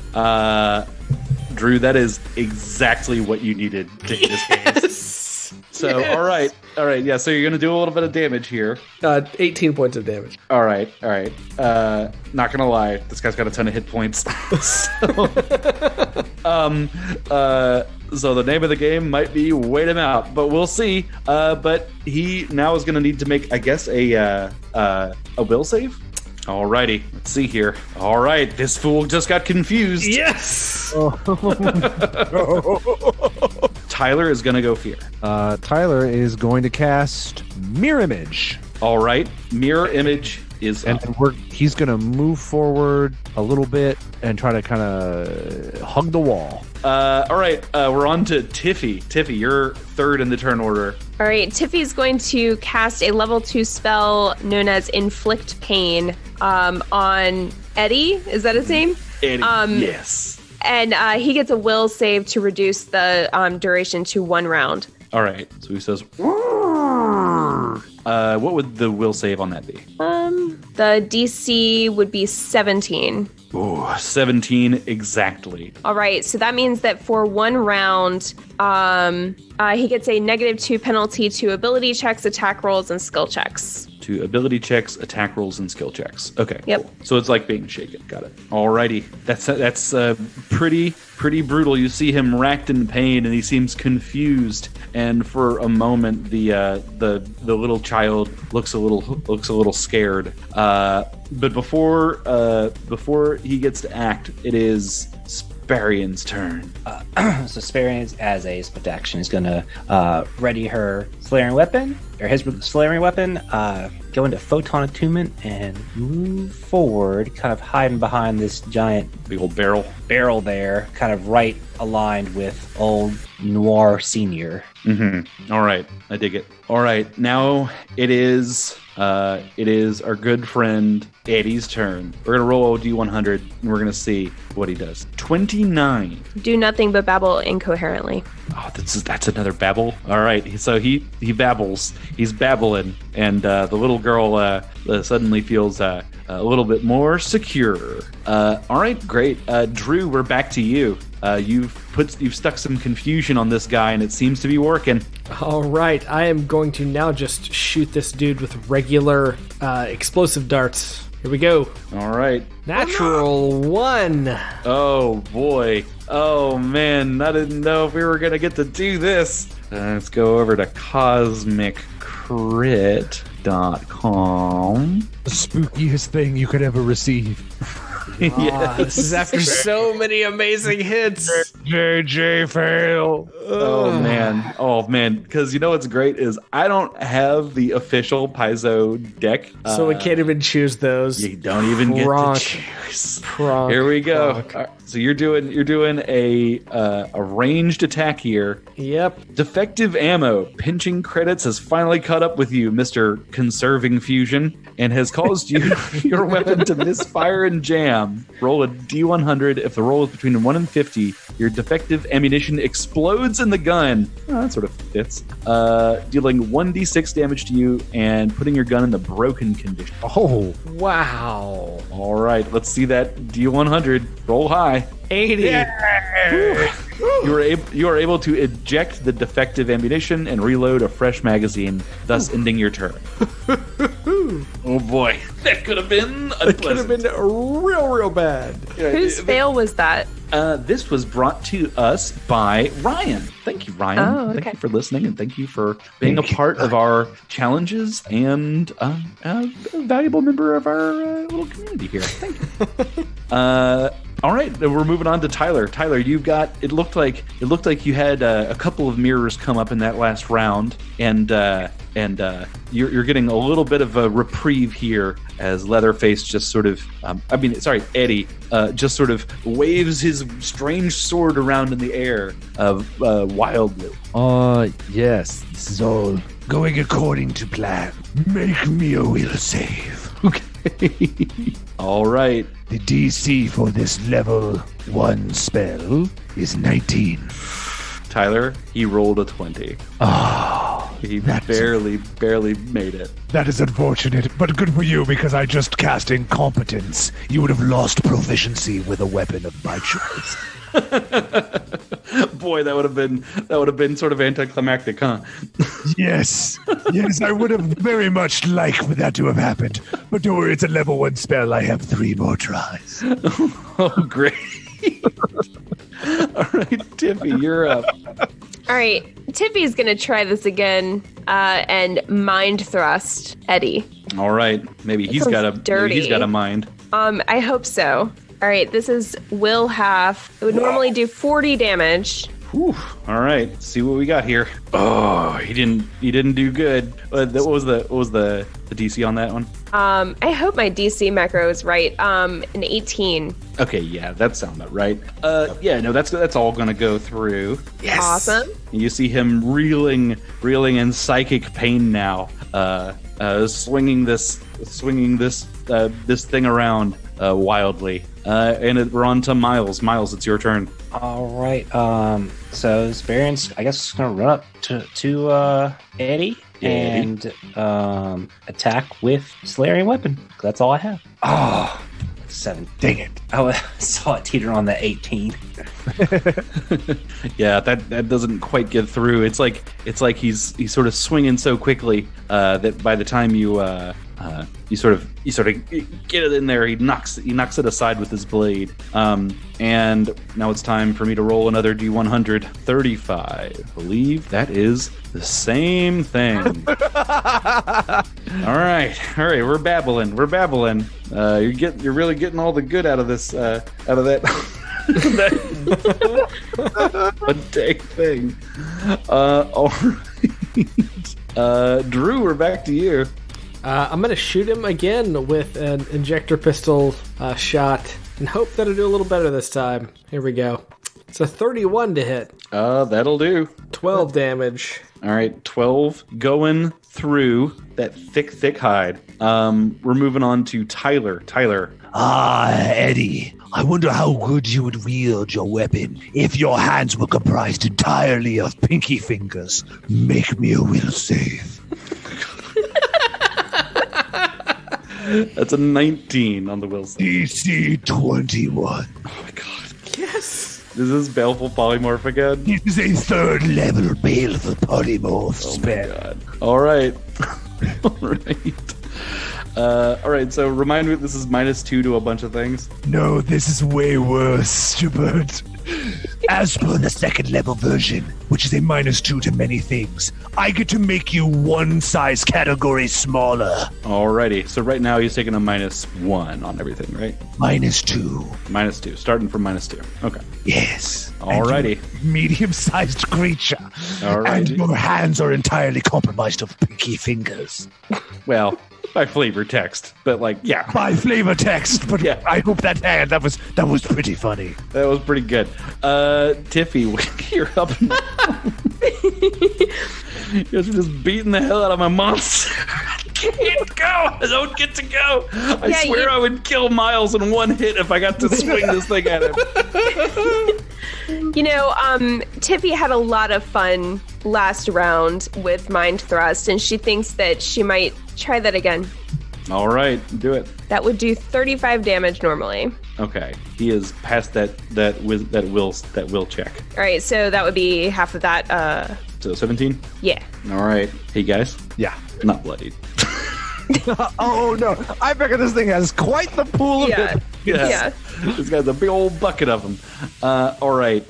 Drew, that is exactly what you needed to hit his case. So, yes. All right, yeah, so you're going to do a little bit of damage here. 18 points of damage. All right. Not going to lie, this guy's got a ton of hit points. So the name of the game might be wait him out, but we'll see. But he now is going to need to make, I guess, a will save. Alrighty, let's see here. All right, this fool just got confused. Yes! Tyler is going to go fear. Tyler is going to cast Mirror Image. All right, Mirror Image is and up. He's going to move forward a little bit and try to kind of hug the wall. All right, we're on to Tiffy. Tiffy, you're third in the turn order. All right, Tiffy's going to cast a level 2 spell known as Inflict Pain on Eddie. Is that his name? Eddie, yes. And he gets a will save to reduce the duration to 1 round. All right, so he says, what would the will save on that be? The DC would be 17. Ooh, 17 exactly. All right, so that means that for 1 round, he gets a -2 penalty to ability checks, attack rolls, and skill checks. to ability checks, attack rolls, and skill checks. Okay. Yep. Cool. So it's like being shaken. Got it. Alrighty. That's pretty brutal. You see him racked in pain, and he seems confused. And for a moment, the little child looks a little scared. But before he gets to act, it is Sparian's turn. So Sparian, as a split action, is going to ready her Solarian weapon, or his Solarian weapon, go into Photon Attunement and move forward, kind of hiding behind this giant Big old barrel there, kind of right aligned with old Noir Senior. Mm-hmm. All right, I dig it. All right, now it is our good friend Eddie's turn. We're gonna roll a D100 and we're gonna see what he does. 29. Do nothing but babble incoherently. Oh, that's another babble. All right, so he babbles. He's babbling, and the little girl suddenly feels a little bit more secure. All right, great. Drew, we're back to you. You've stuck some confusion on this guy, and it seems to be working. All right, I am going to now just shoot this dude with regular explosive darts. Here we go. All right. Natural 1. Oh boy. Oh man, I didn't know if we were gonna get to do this. Let's go over to cosmiccrit.com. The spookiest thing you could ever receive. Yes. This is after so many amazing hits. JJ fail. Oh man, because you know what's great is I don't have the official Paizo deck, So we can't even choose those. you don't even get to choose. Here we go. All right, so you're doing a ranged attack here. Yep. Defective ammo. Pinching credits has finally caught up with you, Mr. Conserving Fusion, and has caused your weapon to misfire and jam. Roll a D100. If the roll is between 1 and 50, your defective ammunition explodes in the gun. Oh, that sort of fits. Dealing 1d6 damage to you and putting your gun in the broken condition. Oh, Wow. All right, let's see that D100. Roll high. 80. You are able to eject the defective ammunition and reload a fresh magazine, thus ending your turn. Oh boy, that could have been unpleasant. It could have been real bad. Whose fail was that? This was brought to us by Ryan. Thank you, Ryan. Oh, okay. Thank you for listening, and thank you for being a part of our challenges and a valuable member of our little community here. Thank you. All right, then we're moving on to Tyler. Tyler, you've got. It looked like you had a couple of mirrors come up in that last round, and you're getting a little bit of a reprieve here as Leatherface just sort of, Eddie just sort of waves his strange sword around in the air wildly. yes. This is all going according to plan. Make me a will save. Okay. All right. The DC for this level 1 spell is 19. Tyler, he rolled a 20. Oh, He barely made it. that is unfortunate, but good for you because I just cast Incompetence. You would have lost proficiency with a weapon of my choice. Boy, that would have been sort of anticlimactic, huh? Yes, I would have very much liked for that to have happened. But don't worry, it's a level 1 spell. I have 3 more tries. Oh, great. All right, Tiffy, you're up. All right, Tiffy's gonna try this again and mind thrust Eddie. All right, maybe he's got a mind. I hope so. All right, this is will half. It would normally do 40 damage. Whew. All right, let's see what we got here. Oh, he didn't do good. What was the DC on that one? I hope my DC macro is right. An 18. Okay, yeah, that sounds about right. That's all gonna go through. Yes. Awesome. You see him reeling in psychic pain now. Swinging this thing around wildly. We're on to Miles. Miles, it's your turn. All right. So Sparian's, I guess, is going to run up to Eddie and attack with Solarian weapon. That's all I have. Oh, 7. Dang it. I saw it teeter on the 18. Yeah, that doesn't quite get through. It's like he's sort of swinging so quickly that by the time you sort of get it in there, he knocks it aside with his blade. And now it's time for me to roll another D100. 35. I believe that is the same thing. All right, we're babbling. You're really getting all the good out of this out of that a dang thing. All right. Drew, we're back to you. I'm going to shoot him again with an injector pistol shot and hope that I do a little better this time. Here we go. It's a 31 to hit. That'll do. 12 damage. All right, 12 going through that thick hide. We're moving on to Tyler. Eddie, I wonder how good you would wield your weapon if your hands were comprised entirely of pinky fingers. Make me a will save. That's a 19 on the will save. DC 21. Oh my god. Yes. Is this Baleful Polymorph again? It is a 3rd level Baleful Polymorph spell. Oh my god. All right. All right, so remind me, this is -2 to a bunch of things. No, this is way worse, Gibert. As per the 2nd level version, which is a -2 to many things, I get to make you one size category smaller. Alrighty, so right now he's taking a -1 on everything, right? -2. -2, starting from -2. Okay. Yes. Alrighty. Medium-sized creature. Alrighty. And your hands are entirely compromised of pinky fingers. Well, by flavor text, but like, yeah. By flavor text, but Yeah. I hope that was pretty funny. That was pretty good. Tiffy, you're up now. You guys are just beating the hell out of my monster. I can't go. I don't get to go. I swear I would kill Miles in one hit if I got to swing this thing at him. You know, Tiffy had a lot of fun last round with Mind Thrust, and she thinks that she might try that again. All right, do it. That would do 35 damage normally. Okay, he is past that will check. All right, so that would be half of that. So 17. Yeah. All right, hey guys, Yeah. not bloodied. Oh no! I figure this thing has quite the pool of Yeah. it. Yeah. This guy's a big old bucket of them. All right,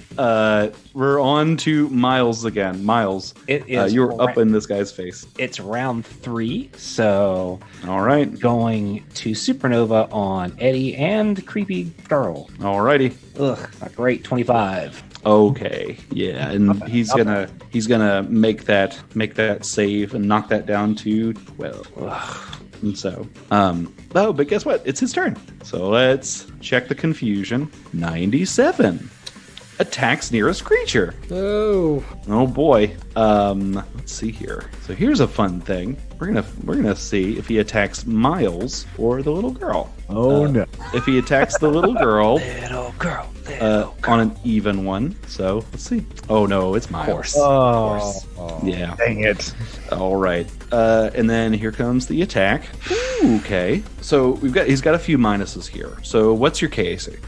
we're on to Miles again. Miles, It is you're up in this guy's face. It's round 3, so All right, going to Supernova on Eddie and Creepy Girl. all righty. Ugh, not great. 25. Okay, yeah, and he's gonna make that save and knock that down to 12. Ugh. And so, but guess what? It's his turn. So let's check the confusion. 97 attacks nearest creature. Oh. Oh boy. Let's see here. So here's a fun thing. We're gonna see if he attacks Miles or the little girl. Oh no! If he attacks the little girl. Little girl. On an even one. So let's see. Oh no, it's Miles. Oh, Yeah. Dang it. All right. And then here comes the attack. Ooh, okay. So he's got a few minuses here. So what's your KAC?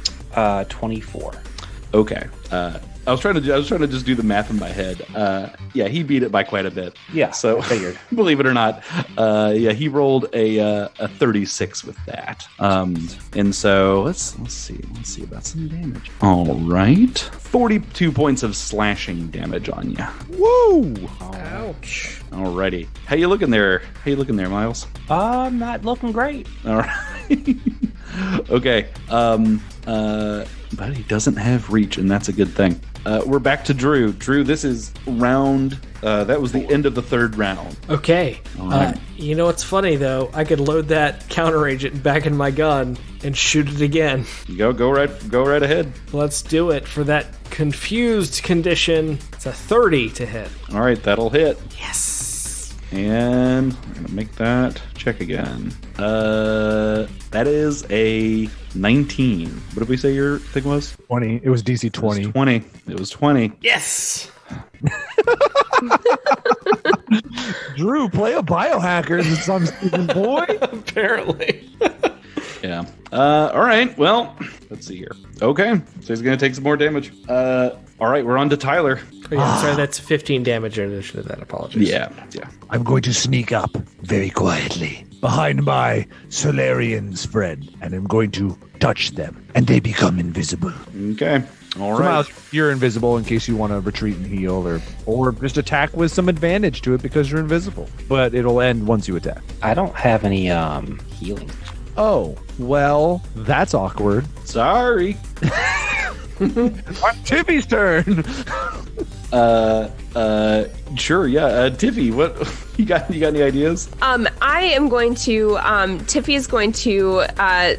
24. Okay. I was trying to just do the math in my head. Yeah, he beat it by quite a bit. Yeah, So I figured. believe it or not, yeah, he rolled a 36 with that. And so let's see about some damage. All right, 42 points of slashing damage on you. woo! Ouch. Alrighty, how you looking there? Miles? Not looking great. All right. Okay. But he doesn't have reach, and that's a good thing. We're back to Drew. Drew, this is round. That was the end of the 3rd round. Okay. All right. You know what's funny though? I could load that counter agent back in my gun and shoot it again. Go right ahead. Let's do it for that confused condition. It's a 30 to hit. All right, that'll hit. Yes. And I'm gonna make that check again. That is a 19. What did we say your thing was? 20. It was DC 20. It was 20. Yes. Drew, play a biohacker. Some stupid boy. Apparently. Yeah. All right. Well, let's see here. Okay. So he's going to take some more damage. All right. We're on to Tyler. Oh, yeah, sorry, that's 15 damage in addition to that. Apologies. Yeah. I'm going to sneak up very quietly behind my Solarian's friend, and I'm going to touch them, and they become invisible. Okay. All So right. Miles, you're invisible in case you want to retreat and heal, or just attack with some advantage to it because you're invisible. But it'll end once you attack. I don't have any healing. Oh, well, that's awkward. Sorry. Tiffy's turn. Sure. Yeah. Tiffy, what you got? You got any ideas? I am going to. Tiffy is going to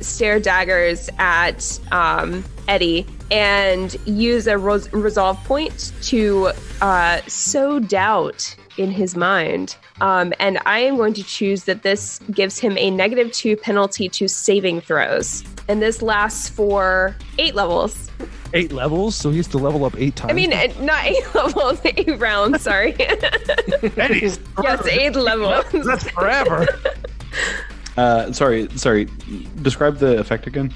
stare daggers at Eddie and use a resolve point to sow doubt in his mind. And I am going to choose that this gives him a -2 penalty to saving throws. And this lasts for 8 levels. 8 levels, so he has to level up 8 times. I mean, not 8 levels, 8 rounds, sorry. Eddie's Yes, 8 levels. That's forever. Sorry. Describe the effect again.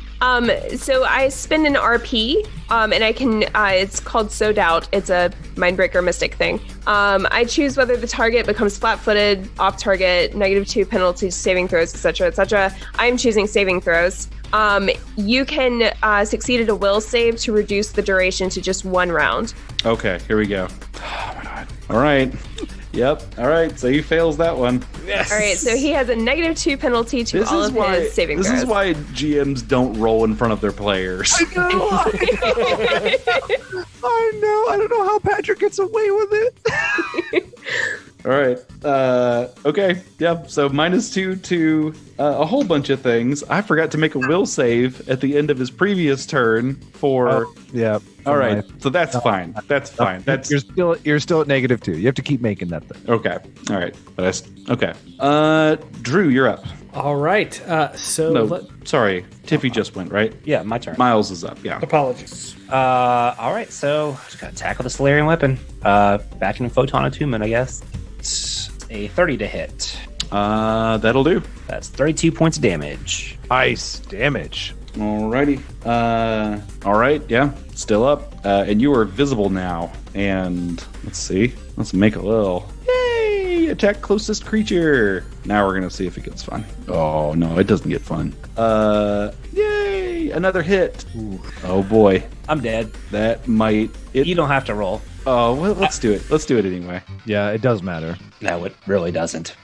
So I spend an RP, and I can, it's called Sow Doubt. It's a Mindbreaker Mystic thing. I choose whether the target becomes flat-footed, off-target, -2 penalties, saving throws, etc., etc. I'm choosing saving throws. You can succeed at a will save to reduce the duration to just 1 round. Okay. Here we go. Oh my god. All right. Yep. All right. So he fails that one. Yes. All right, so he has a -2 penalty to all of his saving throws. This is why GMs don't roll in front of their players. I know. I don't know how Patrick gets away with it. All right. Okay. Yeah. So -2 to a whole bunch of things. I forgot to make a will save at the end of his previous turn for. Yeah. All right. So that's fine. That's fine. That's You're still at -2. You have to keep making that thing. okay. All right. But okay. Drew, you're up. All right. So No, sorry. Tiffy just went, right? Yeah, my turn. Miles is up. Yeah. apologies. All right, so just gotta tackle the Solarian weapon. Back in Photon Attunement, I guess. It's a 30 to hit. That'll do. That's 32 points of damage. Nice damage. Alrighty. All right. Yeah. Still up. And you are visible now. And let's see. Let's make a little. Yay! Attack closest creature. Now we're gonna see if it gets fun. Oh no, it doesn't get fun. Yay! Another hit. Ooh. Oh boy. I'm dead. That might. You don't have to roll. Oh, well, let's do it. Let's do it anyway. Yeah, it does matter. No, it really doesn't.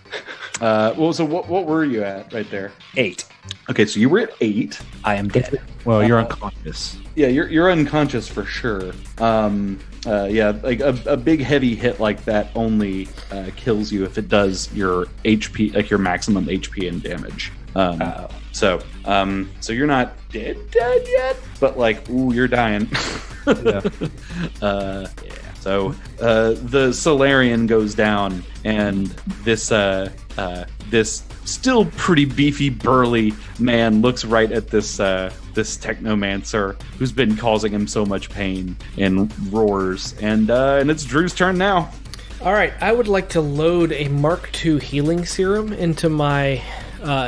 Well, so what were you at right there? 8. Okay, so you were at 8. I am dead. Well, you're unconscious. Yeah, you're unconscious for sure. Yeah, like a big heavy hit like that only kills you if it does your HP, like your maximum HP and damage. So you're not dead yet, but like, ooh, you're dying. Yeah. Yeah. So the Solarian goes down, and this still pretty beefy, burly man looks right at this technomancer who's been causing him so much pain and roars. And it's Drew's turn now. All right, I would like to load a Mark II healing serum into my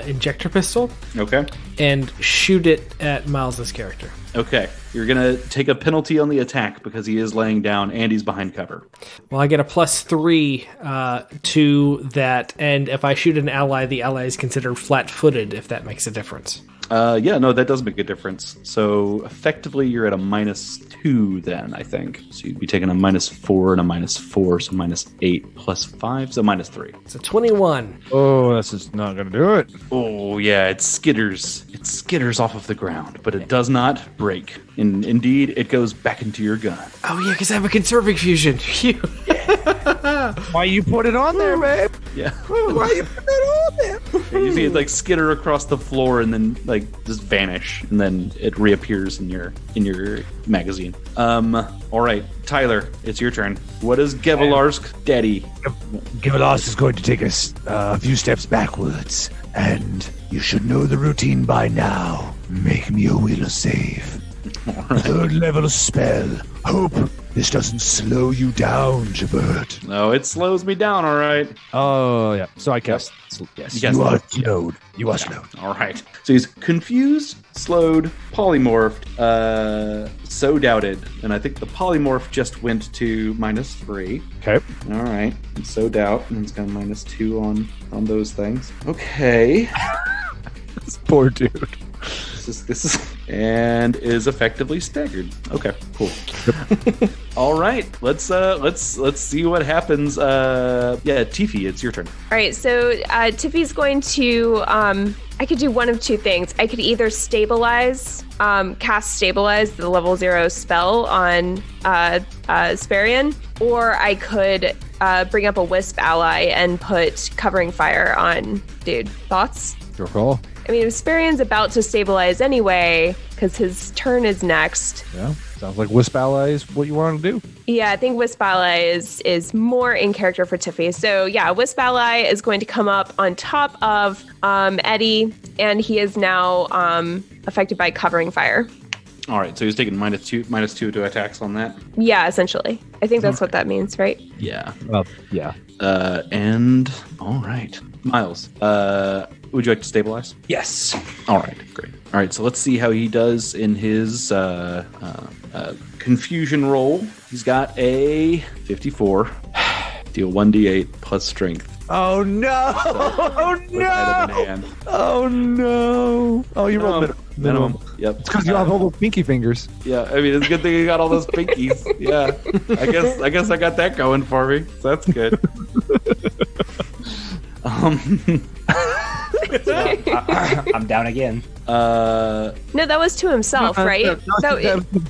injector pistol Okay. and shoot it at Miles's character. Okay. You're gonna take a penalty on the attack because he is laying down and he's behind cover. Well, I get a +3 to that, and if I shoot an ally, the ally is considered flat-footed, if that makes a difference. Yeah, no, that does make a difference. So effectively, you're at a -2 then, I think. So you'd be taking a -4 and a -4, so -8 + 5, so -3. It's a 21. Oh, that's just not going to do it. Oh, yeah, it skitters. It skitters off of the ground, but it does not break. Indeed, it goes back into your gun. Oh, yeah, because I have a conserving fusion. Phew. Why you put it on there, babe? Yeah. Why you put it on there? And you see it like skitter across the floor and then like just vanish, and then it reappears in your magazine. All right, Tyler, it's your turn. What is Gevelarsk Daddy? Givelas is going to take us a few steps backwards, and you should know the routine by now. Make me a will save. right. 3rd level spell. Hope this doesn't slow you down, Gibert. No, it slows me down. All right. Oh, yeah. So I cast. Yes. You You are guys- slowed. You are slowed. All right. So he's confused, slowed, polymorphed, so doubted, and I think the polymorph just went to -3. Okay. All right. And so doubt, and it's got -2 on those things. Okay. This poor dude. This is and is effectively staggered. Okay, cool. All right, let's see what happens. Yeah, Tiffy, it's your turn. All right, so Tiffy's going to. I could do one of two things. I could either stabilize, cast stabilize, the level 0 spell on Sparian, or I could bring up a wisp ally and put covering fire on dude. Thoughts? Your call. I mean, Sparian's about to stabilize anyway, because his turn is next. Yeah. Sounds like Wisp Ally is what you want to do. Yeah, I think Wisp Ally is more in character for Tiffy. So yeah, Wisp Ally is going to come up on top of Eddie, and he is now affected by covering fire. All right, so he's taking -2 to attacks on that. Yeah, essentially. I think that's what that means, right? Yeah. Yeah. And all right, Miles. Would you like to stabilize? Yes. All right, great. All right, so let's see how he does in his confusion roll. He's got a 54. Deal 1d8 plus strength. Oh no! Oh With item in hand. Oh no! Oh, you rolled Minimum. Yep. It's because you have all those pinky fingers. Yeah, I mean, it's a good thing you got all those pinkies. Yeah, I guess I got that going for me. So that's good. I'm down again. No, that was to himself, right?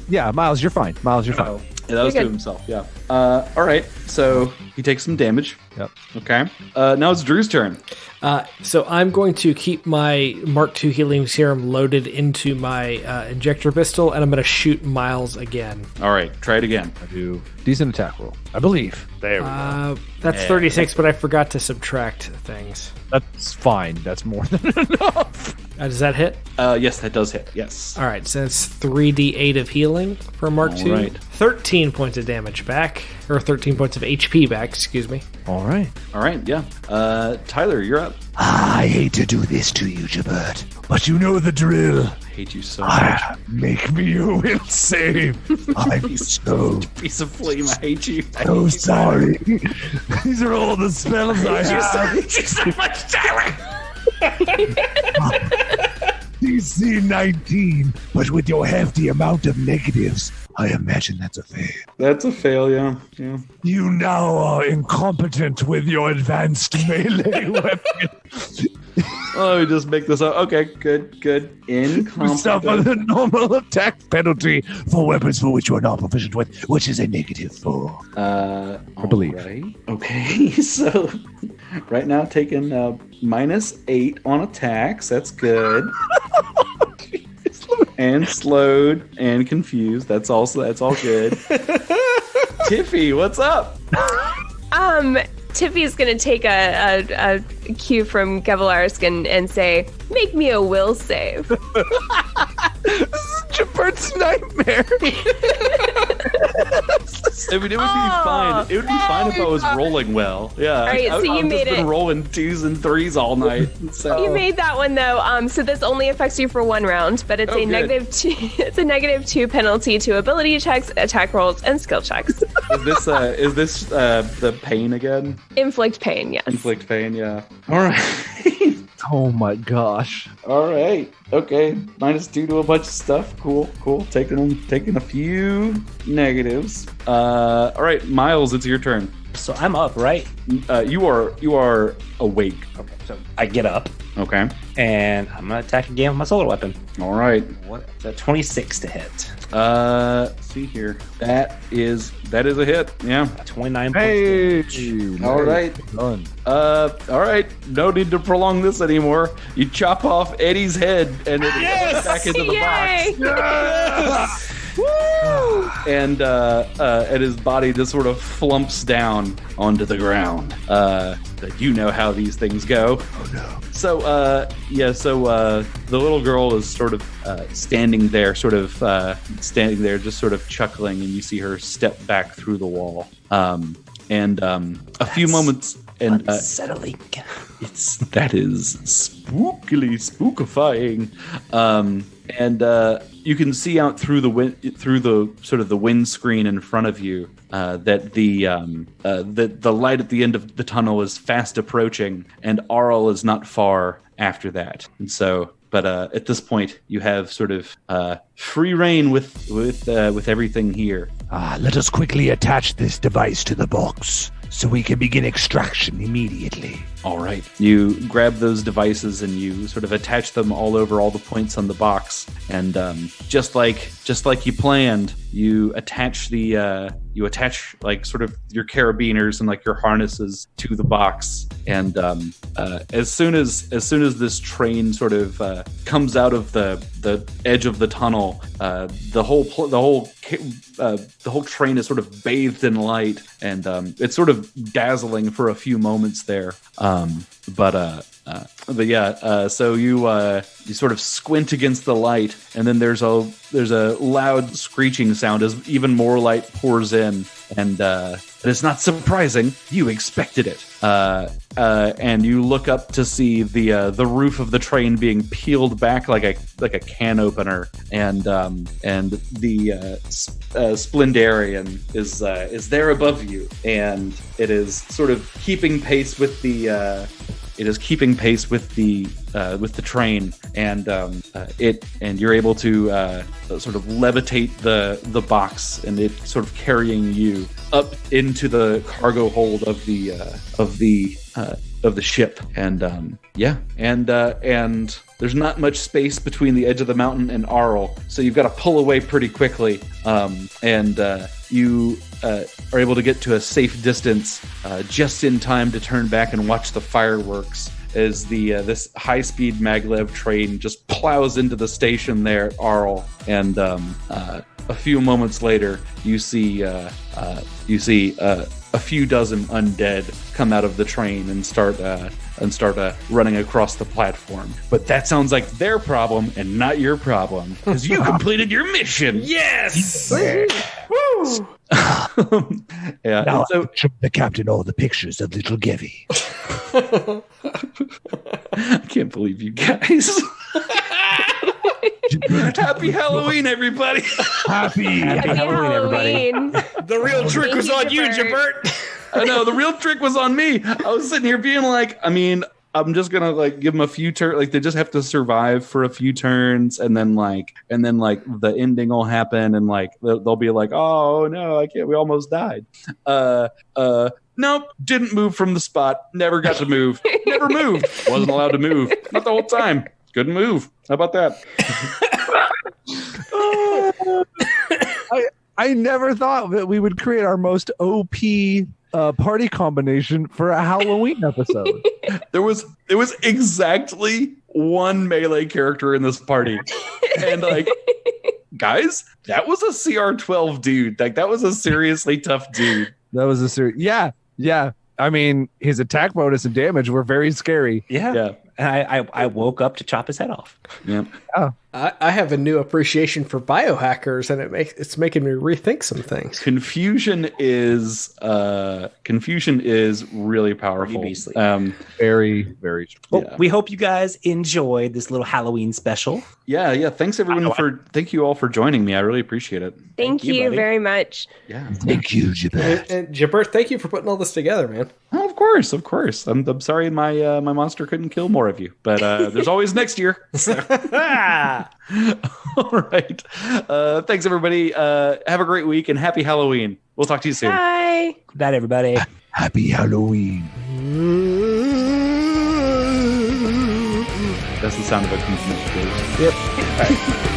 Yeah, Miles, you're fine. Miles, you're fine. Yeah, that was You're to good. himself. Yeah. All right. So he takes some damage. Yep. Okay. Now it's Drew's turn. So I'm going to keep my Mark II healing serum loaded into my injector pistol, and I'm going to shoot Miles again. All right. Try it again. I do decent attack roll, I believe. There we go. That's 36, but I forgot to subtract things. That's fine. That's more than enough. Does that hit? Yes, that does hit. Yes. All right, so it's 3d8 of healing for Mark II. All right. 13 points of damage back, or 13 points of HP back, excuse me. All right. All right. Yeah. Tyler, you're up. I hate to do this to you, Gibert, but you know the drill. I hate you so much. Make me your will save. I'm so Piece of flame. I hate you. I hate so you sorry. These are all the spells I have. hate you so much, Tyler. DC 19, but with your hefty amount of negatives, I imagine that's a fail. That's a fail. Yeah. Yeah. You now are incompetent with your advanced melee weapon. Oh, we just make this up. Okay. Good. Good. You suffer Incompetent. the normal attack penalty for weapons for which you are not proficient with, which is a -4. I believe. Right. Okay. So right now taking -8 on attacks. That's good. And slowed and confused. That's all good. Tiffy, what's up? Tiffy's going to take a cue from Gavilarsk and say, make me a will save. Gibert's nightmare. I mean, it would be fine. It would be fine if I was rolling well. Yeah. All right, so you I've made just been it. rolling 2s and 3s all night. So. You made that one though. So this only affects you for one round, but it's Oh, a good. -2. It's a -2 penalty to ability checks, attack rolls, and skill checks. Is this the pain again? Inflict pain, yes. Inflict pain, yeah. All right. Oh my gosh. All right. Okay. -2 to a bunch of stuff. Cool. Taking a few negatives. All right, Miles, it's your turn. So I'm up, right? You are awake. Okay. So I get up Okay. and I'm gonna attack again with my solar weapon. All right. What? Is that 26 to hit? Let's see here. That is a hit. Yeah. 29 Hey. points. of damage. All right. Done. All right. No need to prolong this anymore. You chop off Eddie's head and it goes back into the box. Yay! and his body just sort of flumps down onto the ground. But you know how these things go. Oh no. So the little girl is sort of standing there, just sort of chuckling, and you see her step back through the wall. A few moments, and unsettling. That is spookily spookifying. You can see out through the sort of the windscreen in front of you that the light at the end of the tunnel is fast approaching, and Arl is not far after that. And so, but at this point, you have sort of free reign with everything here. Let us quickly attach this device to the box so we can begin extraction immediately. All right. You grab those devices and you sort of attach them all over all the points on the box, and just like you planned, you attach like sort of your carabiners and like your harnesses to the box, and as soon as this train sort of comes out of the edge of the tunnel, the whole train is sort of bathed in light, and it's sort of dazzling for a few moments there. So you sort of squint against the light, and then there's a loud screeching sound as even more light pours in, and it's not surprising. You expected it. And you look up to see the roof of the train being peeled back like a can opener, and the Splendarian is there above you, and it is sort of keeping pace with the train, and you're able to sort of levitate the box, and it sort of carrying you up into the cargo hold of the ship, and there's not much space between the edge of the mountain and Arl, so you've got to pull away pretty quickly, you are able to get to a safe distance just in time to turn back and watch the fireworks as this high-speed maglev train just plows into the station there at Arl, and a few moments later you see a few dozen undead come out of the train and start running across the platform. But that sounds like their problem and not your problem, because you completed your mission. Yes! Woo! Yeah. Now So I'll show the captain all the pictures of little Gevy. I can't believe you guys. Happy Halloween, everybody. Happy Halloween, everybody. The real trick was on you, Gibert. I know, the real trick was on me. I was sitting here being like, I'm just gonna like give them a few turns. Like they just have to survive for a few turns, and then the ending will happen, and like they'll be like, oh no, I can't. We almost died. Nope, didn't move from the spot. Never got to move. Never moved. Wasn't allowed to move. Not the whole time. Couldn't move. How about that? I never thought that we would create our most OP party combination for a Halloween episode. There was exactly one melee character in this party, and like, guys, that was a CR12 dude. Like that was a seriously tough dude. That was a serious. Yeah. I mean, his attack bonus and damage were very scary. Yeah. And I woke up to chop his head off. Yeah. Oh. I have a new appreciation for biohackers, and it's making me rethink some things. Confusion is really powerful. Very, very true. Well, we hope you guys enjoyed this little Halloween special. Yeah. Thanks everyone thank you all for joining me. I really appreciate it. Thank you very much. Yeah. Thank you, Gibert. And Gibert, thank you for putting all this together, man. Oh, of course. I'm sorry my monster couldn't kill more of you, but there's always next year. All right. Thanks everybody. Have a great week and happy Halloween. We'll talk to you soon. Bye. Good night, everybody. Happy Halloween. That's the sound of a confused ghost. Yep. All right.